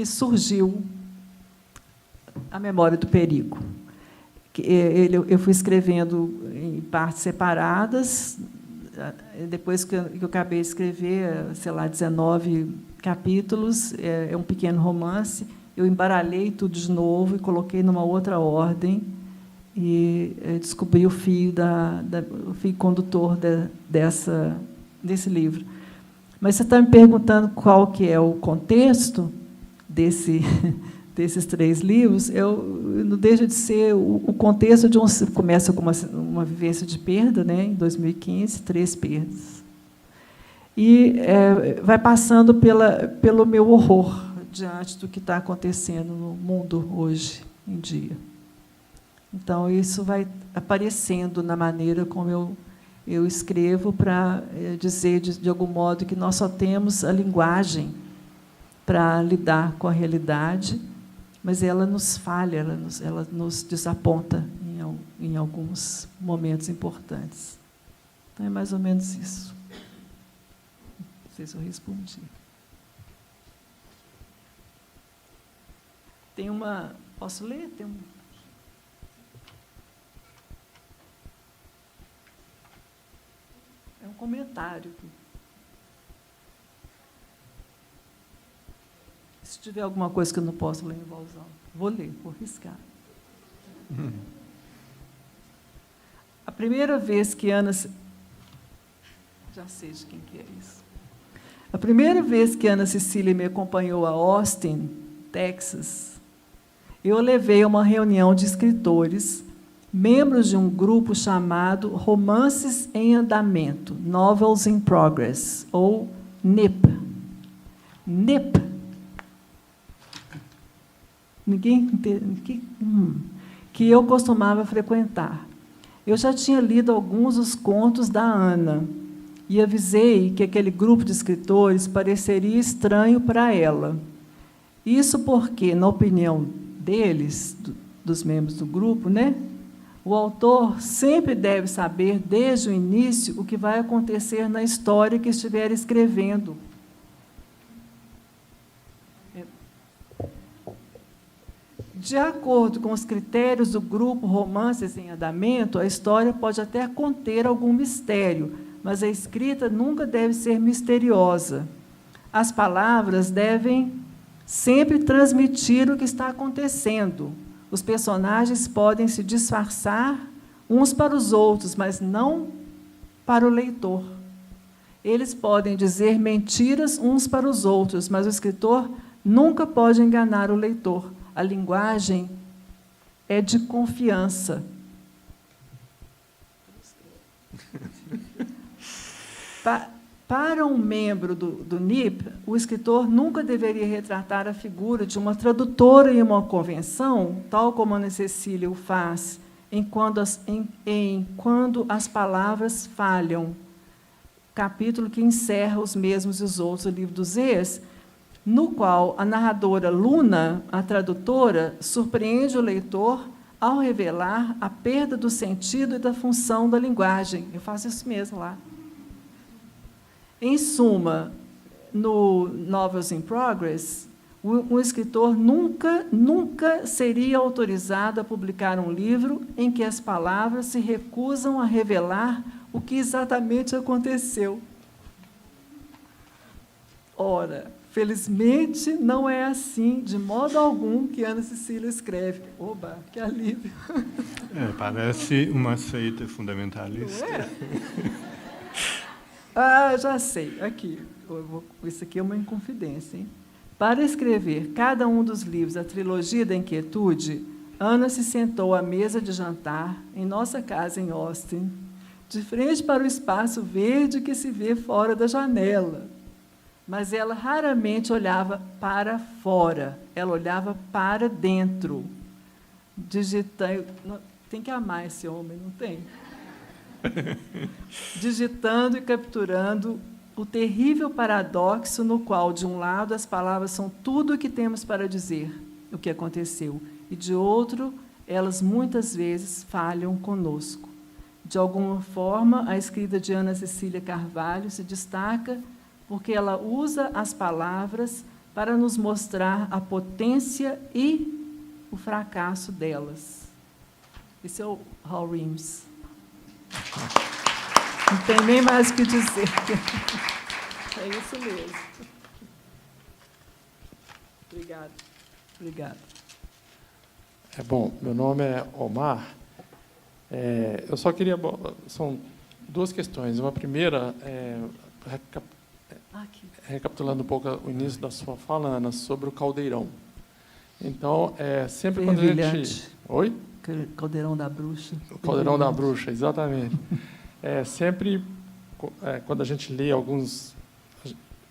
surgiu A Memória do Perigo. Eu fui escrevendo em partes separadas. Depois que eu acabei de escrever, sei lá, 19 capítulos, é um pequeno romance, eu embaralhei tudo de novo e coloquei numa outra ordem e descobri o fio condutor desse livro. Mas você está me perguntando qual que é o contexto desses 3 livros. Não deixa de ser o contexto de começa com uma vivência de perda, né, em 2015, 3 perdas. E vai passando pelo meu horror diante do que está acontecendo no mundo hoje em dia. Então, isso vai aparecendo na maneira como eu escrevo, para dizer, de algum modo, que nós só temos a linguagem para lidar com a realidade, mas ela nos falha, ela nos desaponta em alguns momentos importantes. Então, é mais ou menos isso. Não sei se eu respondi. Tem uma... Posso ler? comentário. Se tiver alguma coisa que eu não posso ler em voz alta, vou ler, vou riscar. A primeira vez que Ana... Já sei de quem que é isso. A primeira vez que Ana Cecília me acompanhou a Austin, Texas, eu levei a uma reunião de escritores, membros de um grupo chamado Romances em Andamento, Novels in Progress, ou NIP. NIP. Ninguém entende? Que eu costumava frequentar. Eu já tinha lido alguns dos contos da Ana e avisei que aquele grupo de escritores pareceria estranho para ela. Isso porque, na opinião deles, dos membros do grupo, né, o autor sempre deve saber, desde o início, o que vai acontecer na história que estiver escrevendo. De acordo com os critérios do grupo Romances em Andamento, a história pode até conter algum mistério, mas a escrita nunca deve ser misteriosa. As palavras devem sempre transmitir o que está acontecendo. Os personagens podem se disfarçar uns para os outros, mas não para o leitor. Eles podem dizer mentiras uns para os outros, mas o escritor nunca pode enganar o leitor. A linguagem é de confiança. Para um membro do NIP, o escritor nunca deveria retratar a figura de uma tradutora em uma convenção, tal como a Ana Cecília o faz, quando as palavras falham. Capítulo que encerra os mesmos e os outros, o livro dos Ex, no qual a narradora Luna, a tradutora, surpreende o leitor ao revelar a perda do sentido e da função da linguagem. Eu faço isso mesmo lá. Em suma, no Novels in Progress, um escritor nunca seria autorizado a publicar um livro em que as palavras se recusam a revelar o que exatamente aconteceu. Ora, felizmente, não é assim, de modo algum, que Ana Cecília escreve. Oba, que alívio! Parece uma seita fundamentalista. Não é? Ah, já sei. Aqui, isso aqui é uma inconfidência, hein? Para escrever cada um dos livros da trilogia da Inquietude, Ana se sentou à mesa de jantar em nossa casa em Austin, de frente para o espaço verde que se vê fora da janela. Mas ela raramente olhava para fora, ela olhava para dentro, digitando. Tem que amar esse homem, não tem? Digitando e capturando o terrível paradoxo no qual, de um lado, as palavras são tudo o que temos para dizer, o que aconteceu, e, de outro, elas muitas vezes falham conosco. De alguma forma, a escrita de Ana Cecília Carvalho se destaca porque ela usa as palavras para nos mostrar a potência e o fracasso delas. Esse é o Hal Reams. Não tem nem mais o que dizer. É isso mesmo. Obrigada. Obrigada. Bom, meu nome é Omar. Eu só queria... São duas questões. Uma primeira, recapitulando um pouco o início da sua fala, Ana, sobre o caldeirão. Então, sempre quando a gente... Oi? Caldeirão da Bruxa. O Caldeirão da Bruxa, exatamente. Sempre, quando a gente lê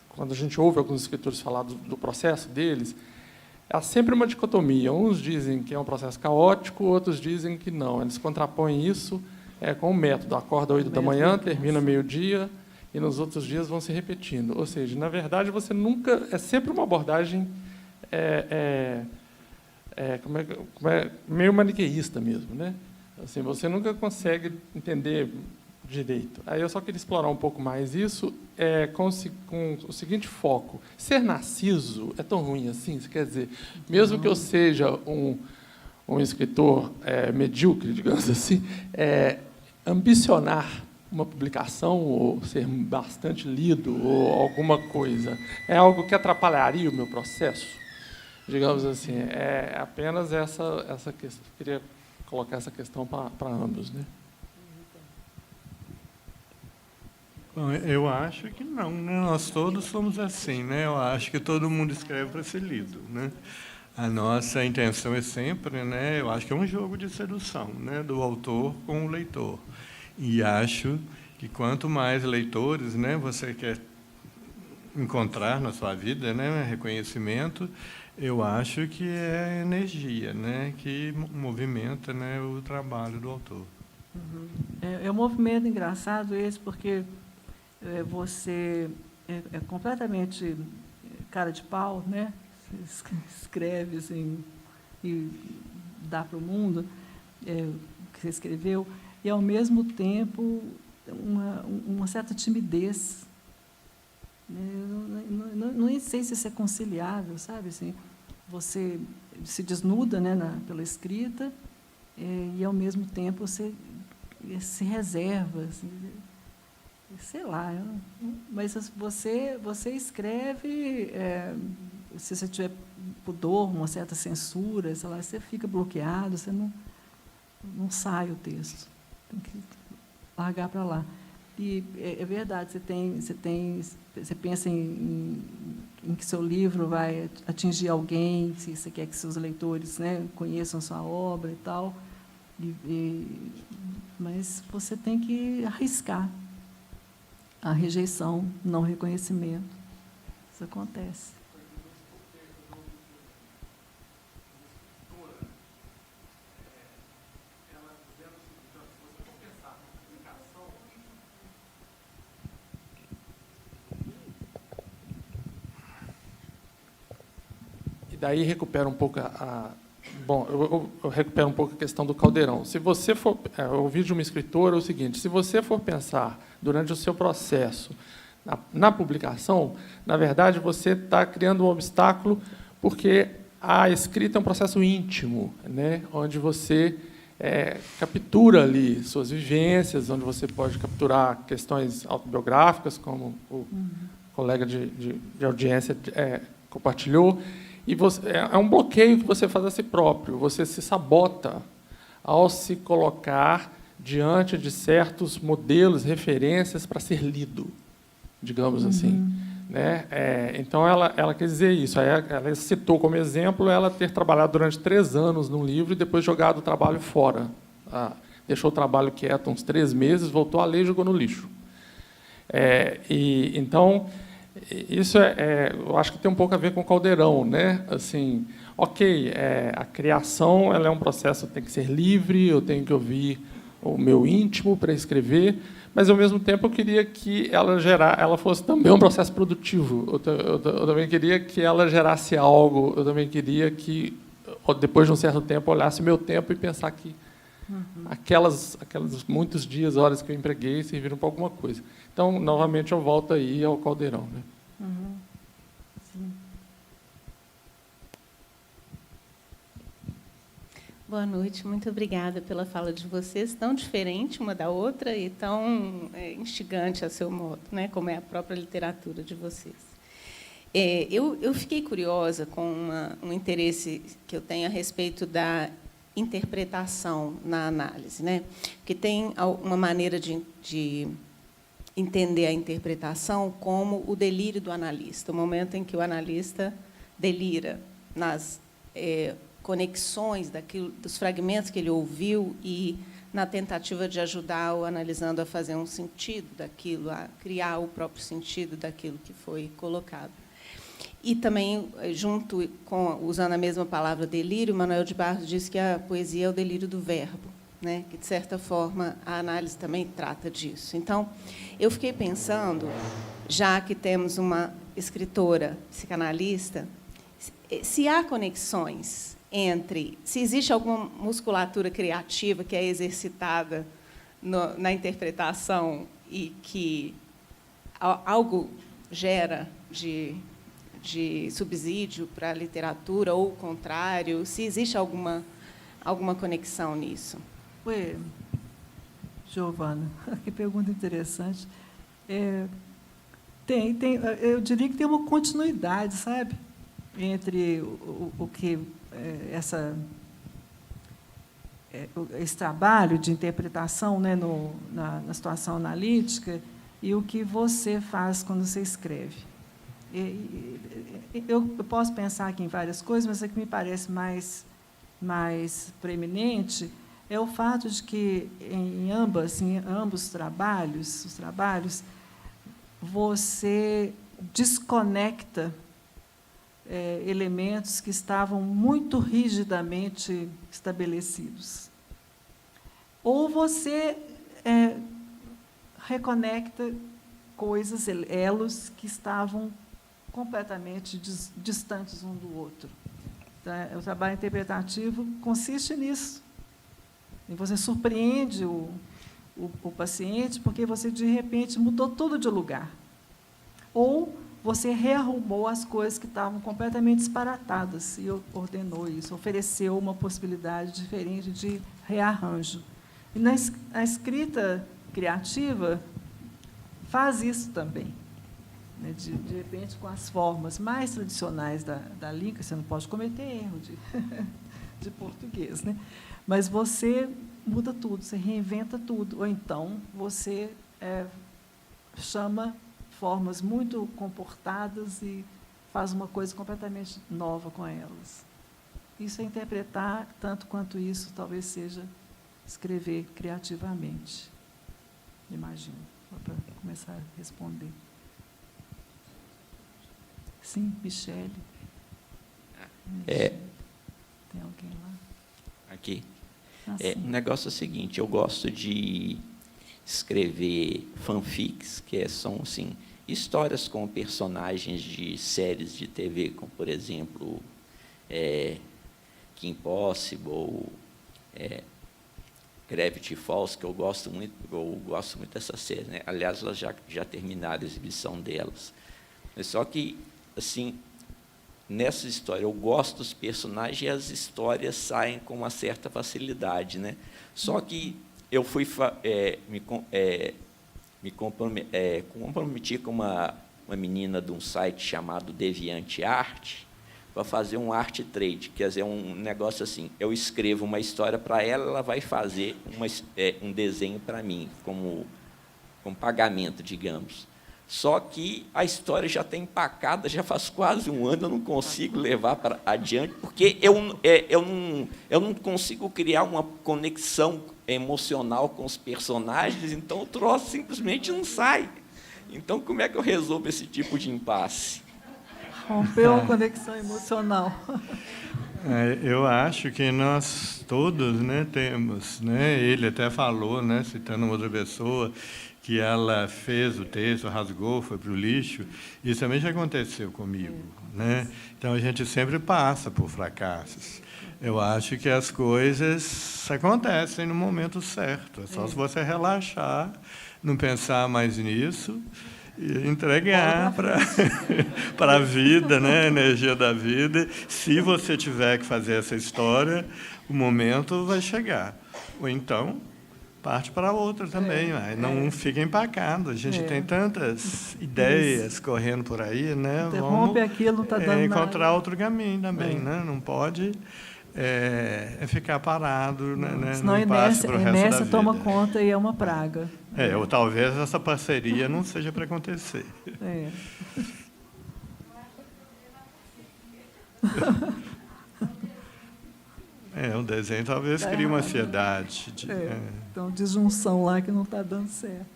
quando a gente ouve alguns escritores falar do processo deles, há sempre uma dicotomia. Uns dizem que é um processo caótico, outros dizem que não. Eles contrapõem isso com o método. Acorda 8 da manhã, termina meio-dia, e nos outros dias vão se repetindo. Ou seja, na verdade, você nunca... É sempre uma abordagem... meio maniqueísta mesmo, né? Assim, você nunca consegue entender direito. Aí eu só queria explorar um pouco mais isso com o seguinte foco: ser narciso é tão ruim assim? Isso quer dizer, mesmo que eu seja um escritor medíocre, digamos assim, ambicionar uma publicação ou ser bastante lido ou alguma coisa é algo que atrapalharia o meu processo? Digamos assim, é apenas essa questão. Queria colocar essa questão para ambos, né? Bom, eu acho que não, né? Nós todos somos assim, né? Eu acho que todo mundo escreve para ser lido, né? A nossa intenção é sempre, né? Eu acho que é um jogo de sedução, né? Do autor com o leitor. E acho que quanto mais leitores, né, você quer encontrar na sua vida, né, reconhecimento, eu acho que é energia, né, que movimenta, né, o trabalho do autor. Uhum. É um movimento engraçado esse, porque você é completamente cara de pau, né? Você escreve assim, e dá para o mundo o que você escreveu, e, ao mesmo tempo, uma certa timidez. Não sei se isso é conciliável, sabe? Assim, você se desnuda, né, pela escrita, e, ao mesmo tempo, você se reserva. Assim, sei lá, mas você escreve, se você tiver pudor, uma certa censura, sei lá, você fica bloqueado, você não sai o texto. Tem que largar para lá. E é verdade, você pensa em que seu livro vai atingir alguém, se você quer que seus leitores, né, conheçam sua obra e tal, mas você tem que arriscar a rejeição, não reconhecimento. Isso acontece. E daí recupera um pouco bom, eu recupero um pouco a questão do caldeirão. Se você for... eu ouvi de uma escritora o seguinte: se você for pensar durante o seu processo na publicação, na verdade, você está criando um obstáculo, porque a escrita é um processo íntimo, né, onde você captura ali suas vivências, onde você pode capturar questões autobiográficas, como o colega de audiência compartilhou, e é um bloqueio que você faz a si próprio, você se sabota ao se colocar diante de certos modelos, referências para ser lido, digamos assim. Né? Então, ela quer dizer isso. Ela citou como exemplo ela ter trabalhado durante 3 anos num livro e depois jogado o trabalho fora. Deixou o trabalho quieto uns 3 meses, voltou a ler e jogou no lixo. Então, isso eu acho que tem um pouco a ver com o caldeirão, né? Assim, ok, a criação ela é um processo que tem que ser livre, eu tenho que ouvir o meu íntimo para escrever, mas, ao mesmo tempo, eu queria que ela fosse também um processo produtivo. Eu também queria que ela gerasse algo, eu também queria que, depois de um certo tempo, olhasse o meu tempo e pensar que aquelas muitos dias, horas que eu empreguei serviram para alguma coisa. Então, novamente, eu volto aí ao caldeirão. Né? Sim. Boa noite, muito obrigada pela fala de vocês, tão diferente uma da outra e tão instigante a seu modo, né, como é a própria literatura de vocês. Eu fiquei curiosa com um interesse que eu tenho a respeito da interpretação na análise, né, que tem uma maneira de entender a interpretação como o delírio do analista, o momento em que o analista delira nas conexões dos fragmentos que ele ouviu e na tentativa de ajudar o analisando a fazer um sentido daquilo, a criar o próprio sentido daquilo que foi colocado. E também, usando a mesma palavra delírio, Manuel de Barros diz que a poesia é o delírio do verbo, né? Que, de certa forma, a análise também trata disso. Então, eu fiquei pensando, já que temos uma escritora psicanalista, se há conexões se existe alguma musculatura criativa que é exercitada na interpretação e que algo gera de subsídio para a literatura, ou o contrário, se existe alguma conexão nisso. Giovana, que pergunta interessante. Eu diria que tem uma continuidade, sabe, entre o que esse trabalho de interpretação, né, na situação analítica e o que você faz quando você escreve. Eu posso pensar aqui em várias coisas, mas o que me parece mais preeminente é o fato de que, em ambos os trabalhos, você desconecta elementos que estavam muito rigidamente estabelecidos. Ou você reconecta coisas, elos, que estavam completamente distantes um do outro. O trabalho interpretativo consiste nisso. E você surpreende o paciente porque você, de repente, mudou tudo de lugar. Ou você rearrumou as coisas que estavam completamente disparatadas e ordenou isso, ofereceu uma possibilidade diferente de rearranjo. E a escrita criativa faz isso também. Né? De repente, com as formas mais tradicionais da língua, você não pode cometer erro de português, né? Mas você muda tudo, você reinventa tudo. Ou então, você chama formas muito comportadas e faz uma coisa completamente nova com elas. Isso é interpretar, tanto quanto isso, talvez seja escrever criativamente. Imagino, para começar a responder. Sim, Michele. Tem alguém lá? Aqui. O negócio é o seguinte, eu gosto de escrever fanfics, que são assim, histórias com personagens de séries de TV, como, por exemplo, Kim Possible, Gravity Falls, que eu gosto muito dessas séries, né? Aliás, elas já terminaram a exibição delas. Mas só que, assim, nessa história, eu gosto dos personagens e as histórias saem com uma certa facilidade, né? Só que eu fui me comprometi com uma menina de um site chamado DeviantArt para fazer um art trade, quer dizer, um negócio assim, eu escrevo uma história para ela, ela vai fazer um desenho para mim, como pagamento, digamos. Só que a história já está empacada, já faz quase um ano, eu não consigo levar para adiante, porque eu não consigo criar uma conexão emocional com os personagens, então o troço simplesmente não sai. Então, como é que eu resolvo esse tipo de impasse? Rompeu a conexão emocional. Eu acho que nós todos, né, temos, né, ele até falou, né, citando uma outra pessoa, que ela fez o texto, rasgou, foi para o lixo. Isso também já aconteceu comigo, né? Então, a gente sempre passa por fracassos. Eu acho que as coisas acontecem no momento certo. É só se você relaxar, não pensar mais nisso e entregar para a vida, né? A energia da vida. Se você tiver que fazer essa história, o momento vai chegar. Ou então, parte para outra também. Não fica empacado. A gente tem tantas ideias correndo por aí, né? Interrompe aquilo, não está dando encontrar nada. outro caminho também, né? Não pode ficar parado, né? Senão a inércia toma conta e é uma praga. Ou talvez essa parceria não seja para acontecer. O desenho talvez crie uma ansiedade. Então, disjunção lá que não está dando certo.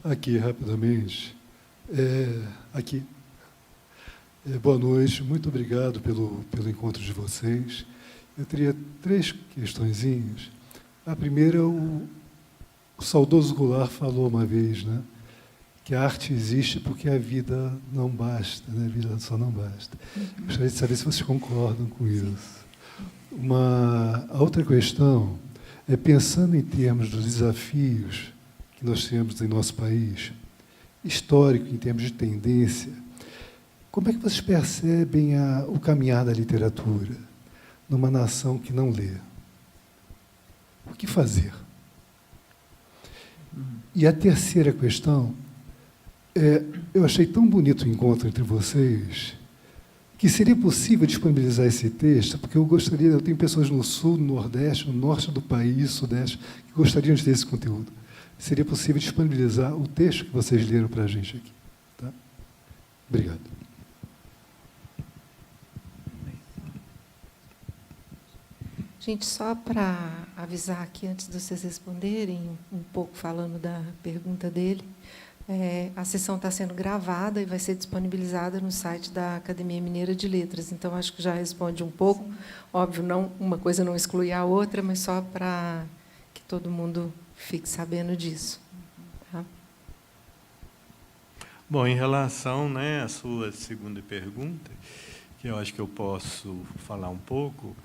Aqui, rapidamente. Boa noite, muito obrigado pelo encontro de vocês. Eu teria 3 questõezinhas. A primeira, o saudoso Goulart falou uma vez, né, que a arte existe porque a vida não basta, né? A vida só não basta. Gostaria de saber se vocês concordam com isso. A outra questão é, pensando em termos dos desafios que nós temos em nosso país, histórico, em termos de tendência, como é que vocês percebem o caminhar da literatura numa nação que não lê? O que fazer? E a terceira questão eu achei tão bonito o encontro entre vocês que seria possível disponibilizar esse texto, porque eu tenho pessoas no Sul, no Nordeste, no Norte do país, Sudeste, que gostariam de ter esse conteúdo. Seria possível disponibilizar o texto que vocês leram para a gente aqui. Tá? Obrigado. Gente, só para avisar aqui, antes de vocês responderem, um pouco falando da pergunta dele, a sessão está sendo gravada e vai ser disponibilizada no site da Academia Mineira de Letras. Então, acho que já responde um pouco. Óbvio, não, uma coisa não exclui a outra, mas só para que todo mundo fique sabendo disso. Tá? Bom, em relação, né, à sua segunda pergunta, que eu acho que eu posso falar um pouco,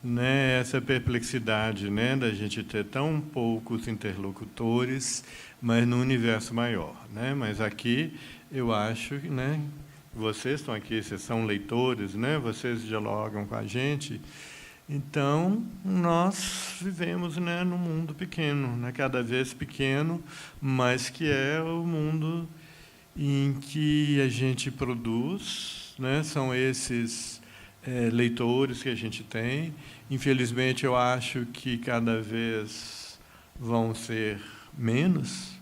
né, essa perplexidade, né, da gente ter tão poucos interlocutores, mas no universo maior, né? Mas aqui eu acho que, né, vocês estão aqui, vocês são leitores, né? Vocês dialogam com a gente. Então, nós vivemos, né, num mundo pequeno, né, cada vez pequeno, mas que é o mundo em que a gente produz, né? São esses leitores que a gente tem. Infelizmente, eu acho que cada vez vão ser menos.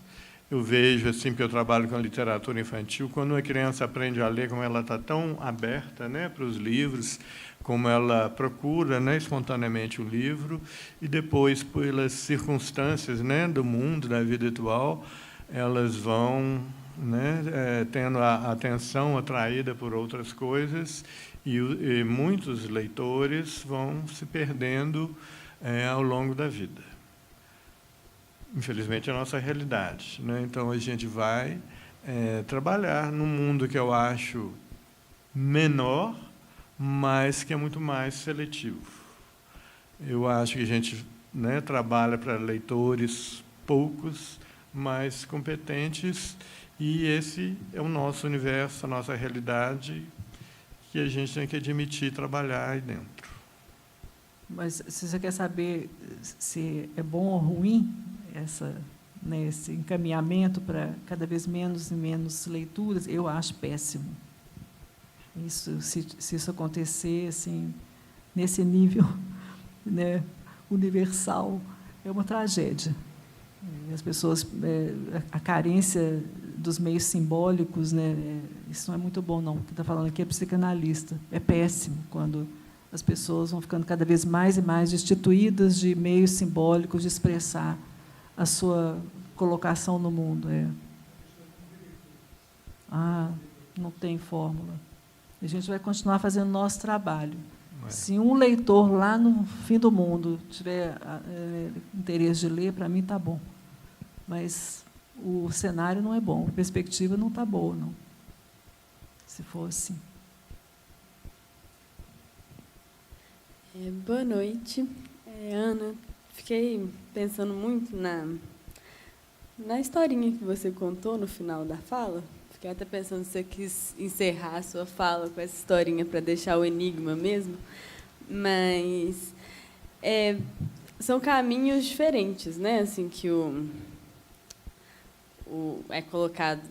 Eu vejo, assim, porque eu trabalho com a literatura infantil, quando uma criança aprende a ler, como ela está tão aberta, né, para os livros, como ela procura, né, espontaneamente o livro, e depois, pelas circunstâncias, né, do mundo, da vida atual, elas vão, né, tendo a atenção atraída por outras coisas, e muitos leitores vão se perdendo ao longo da vida. Infelizmente, é a nossa realidade, né? Então, a gente vai trabalhar num mundo que eu acho menor, mas que é muito mais seletivo. Eu acho que a gente, né, trabalha para leitores poucos, mais competentes, e esse é o nosso universo, a nossa realidade, que a gente tem que admitir trabalhar aí dentro. Mas se você quer saber se é bom ou ruim né, esse encaminhamento para cada vez menos e menos leituras, eu acho péssimo. Se isso acontecer assim, nesse nível, né, universal, é uma tragédia. As pessoas, a carência dos meios simbólicos, né, isso não é muito bom, não. O que está falando aqui é psicanalista. É péssimo quando as pessoas vão ficando cada vez mais e mais destituídas de meios simbólicos de expressar a sua colocação no mundo. Não tem fórmula. A gente vai continuar fazendo o nosso trabalho. Se um leitor lá no fim do mundo tiver interesse de ler, para mim está bom. Mas o cenário não é bom, a perspectiva não está boa, não. Se for assim. Boa noite. Ana, fiquei pensando muito na historinha que você contou no final da fala. Fiquei até pensando se você quis encerrar a sua fala com essa historinha para deixar o enigma mesmo. Mas são caminhos diferentes, né? Assim, que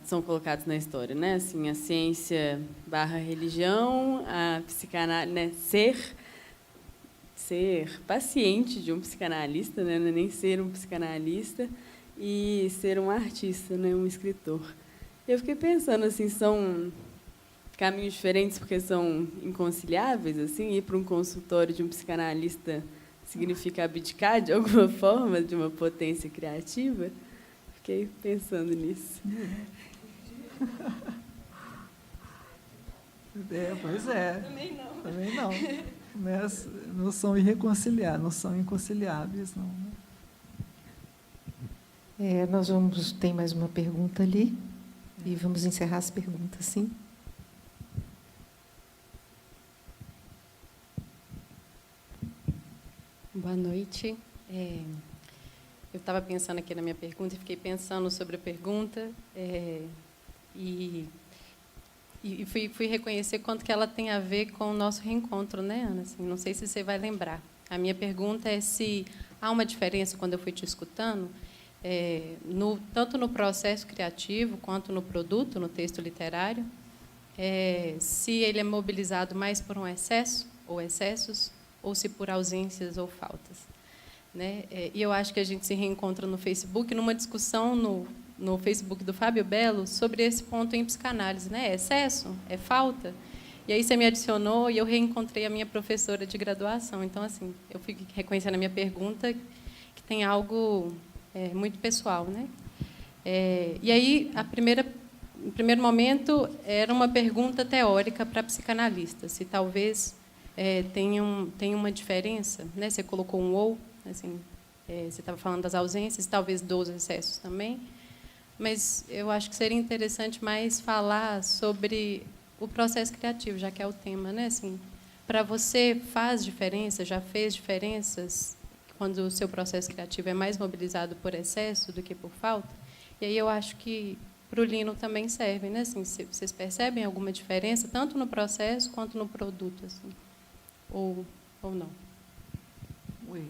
são colocados na história, né? Assim, a ciência / religião, a psicanálise, né? Ser paciente de um psicanalista, né? Não é nem ser um psicanalista, e ser um artista, né? Um escritor. Eu fiquei pensando, assim, são caminhos diferentes porque são inconciliáveis, assim, ir para um consultório de um psicanalista significa abdicar, de alguma forma, de uma potência criativa? Fiquei pensando nisso. Pois é. Também não. Também não. Mas não são irreconciliáveis, não são inconciliáveis, não. Tem mais uma pergunta ali, e vamos encerrar as perguntas, sim. Boa noite. Eu estava pensando aqui na minha pergunta e fiquei pensando sobre a pergunta e fui reconhecer quanto que ela tem a ver com o nosso reencontro, né, Ana? Assim, não sei se você vai lembrar. A minha pergunta é se há uma diferença, quando eu fui te escutando, tanto no processo criativo quanto no produto, no texto literário, se ele é mobilizado mais por um excesso ou excessos, ou se por ausências ou faltas, né? E eu acho que a gente se reencontra no Facebook, numa discussão no Facebook do Fábio Belo sobre esse ponto em psicanálise, né? É excesso? É falta? E aí você me adicionou e eu reencontrei a minha professora de graduação. Então, assim, eu fui reconhecendo a minha pergunta, que tem algo muito pessoal, né? E aí, no primeiro momento, era uma pergunta teórica para psicanalista, se talvez tenha uma diferença, né? Você colocou um ou, assim, você estava falando das ausências, talvez dos excessos também, mas eu acho que seria interessante mais falar sobre o processo criativo, já que é o tema, né? Assim, para você faz diferença, já fez diferenças quando o seu processo criativo é mais mobilizado por excesso do que por falta? E aí eu acho que para o Lino também serve, né? Assim, vocês percebem alguma diferença tanto no processo quanto no produto, assim? Ou não? Oi.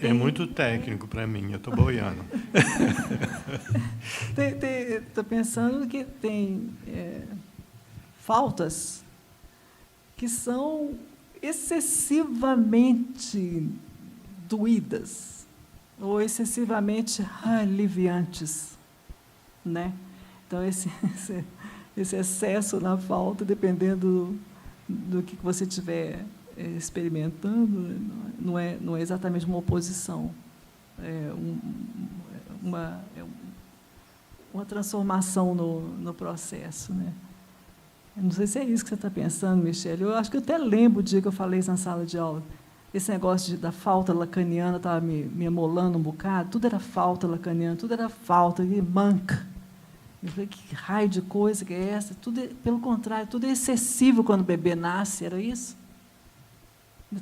É muito técnico para mim, eu estou boiando. Estou pensando que tem faltas que são excessivamente doídas ou excessivamente aliviantes, né? Então, esse excesso na falta, dependendo do que você estiver experimentando, não é exatamente uma oposição, é uma transformação no processo, né? Eu não sei se é isso que você está pensando, Michele. Eu acho que eu até lembro o dia que eu falei isso na sala de aula. Esse negócio da falta lacaniana estava me emolando um bocado. Tudo era falta lacaniana, tudo era falta, e manca. Eu falei, que raio de coisa que é essa? Pelo contrário, tudo é excessivo quando o bebê nasce, era isso?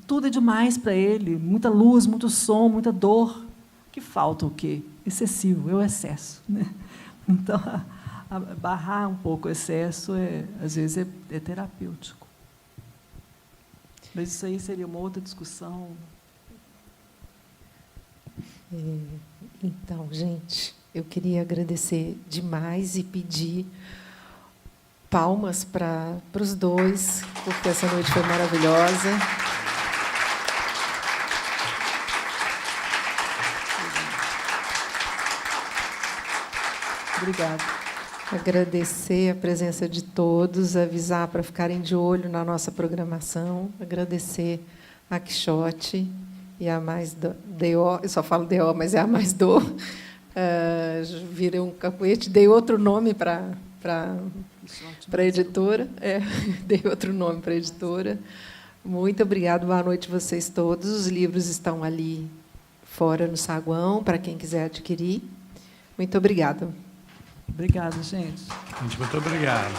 Tudo é demais para ele, muita luz, muito som, muita dor. Que falta o quê? Excessivo, é o excesso, né? Então, barrar um pouco o excesso, às vezes, é terapêutico. Mas isso aí seria uma outra discussão. Então, gente, eu queria agradecer demais e pedir palmas para os dois, porque essa noite foi maravilhosa. Obrigada. Agradecer a presença de todos, avisar para ficarem de olho na nossa programação, agradecer a Quixote e a Mais Do, eu só falo DO, mas é a Mais Do. Virei um cacuete, dei outro nome para a editora. Dei outro nome para a editora. Muito obrigada, boa noite a vocês todos. Os livros estão ali fora no saguão, para quem quiser adquirir. Muito obrigada. Obrigada, gente. Muito obrigado.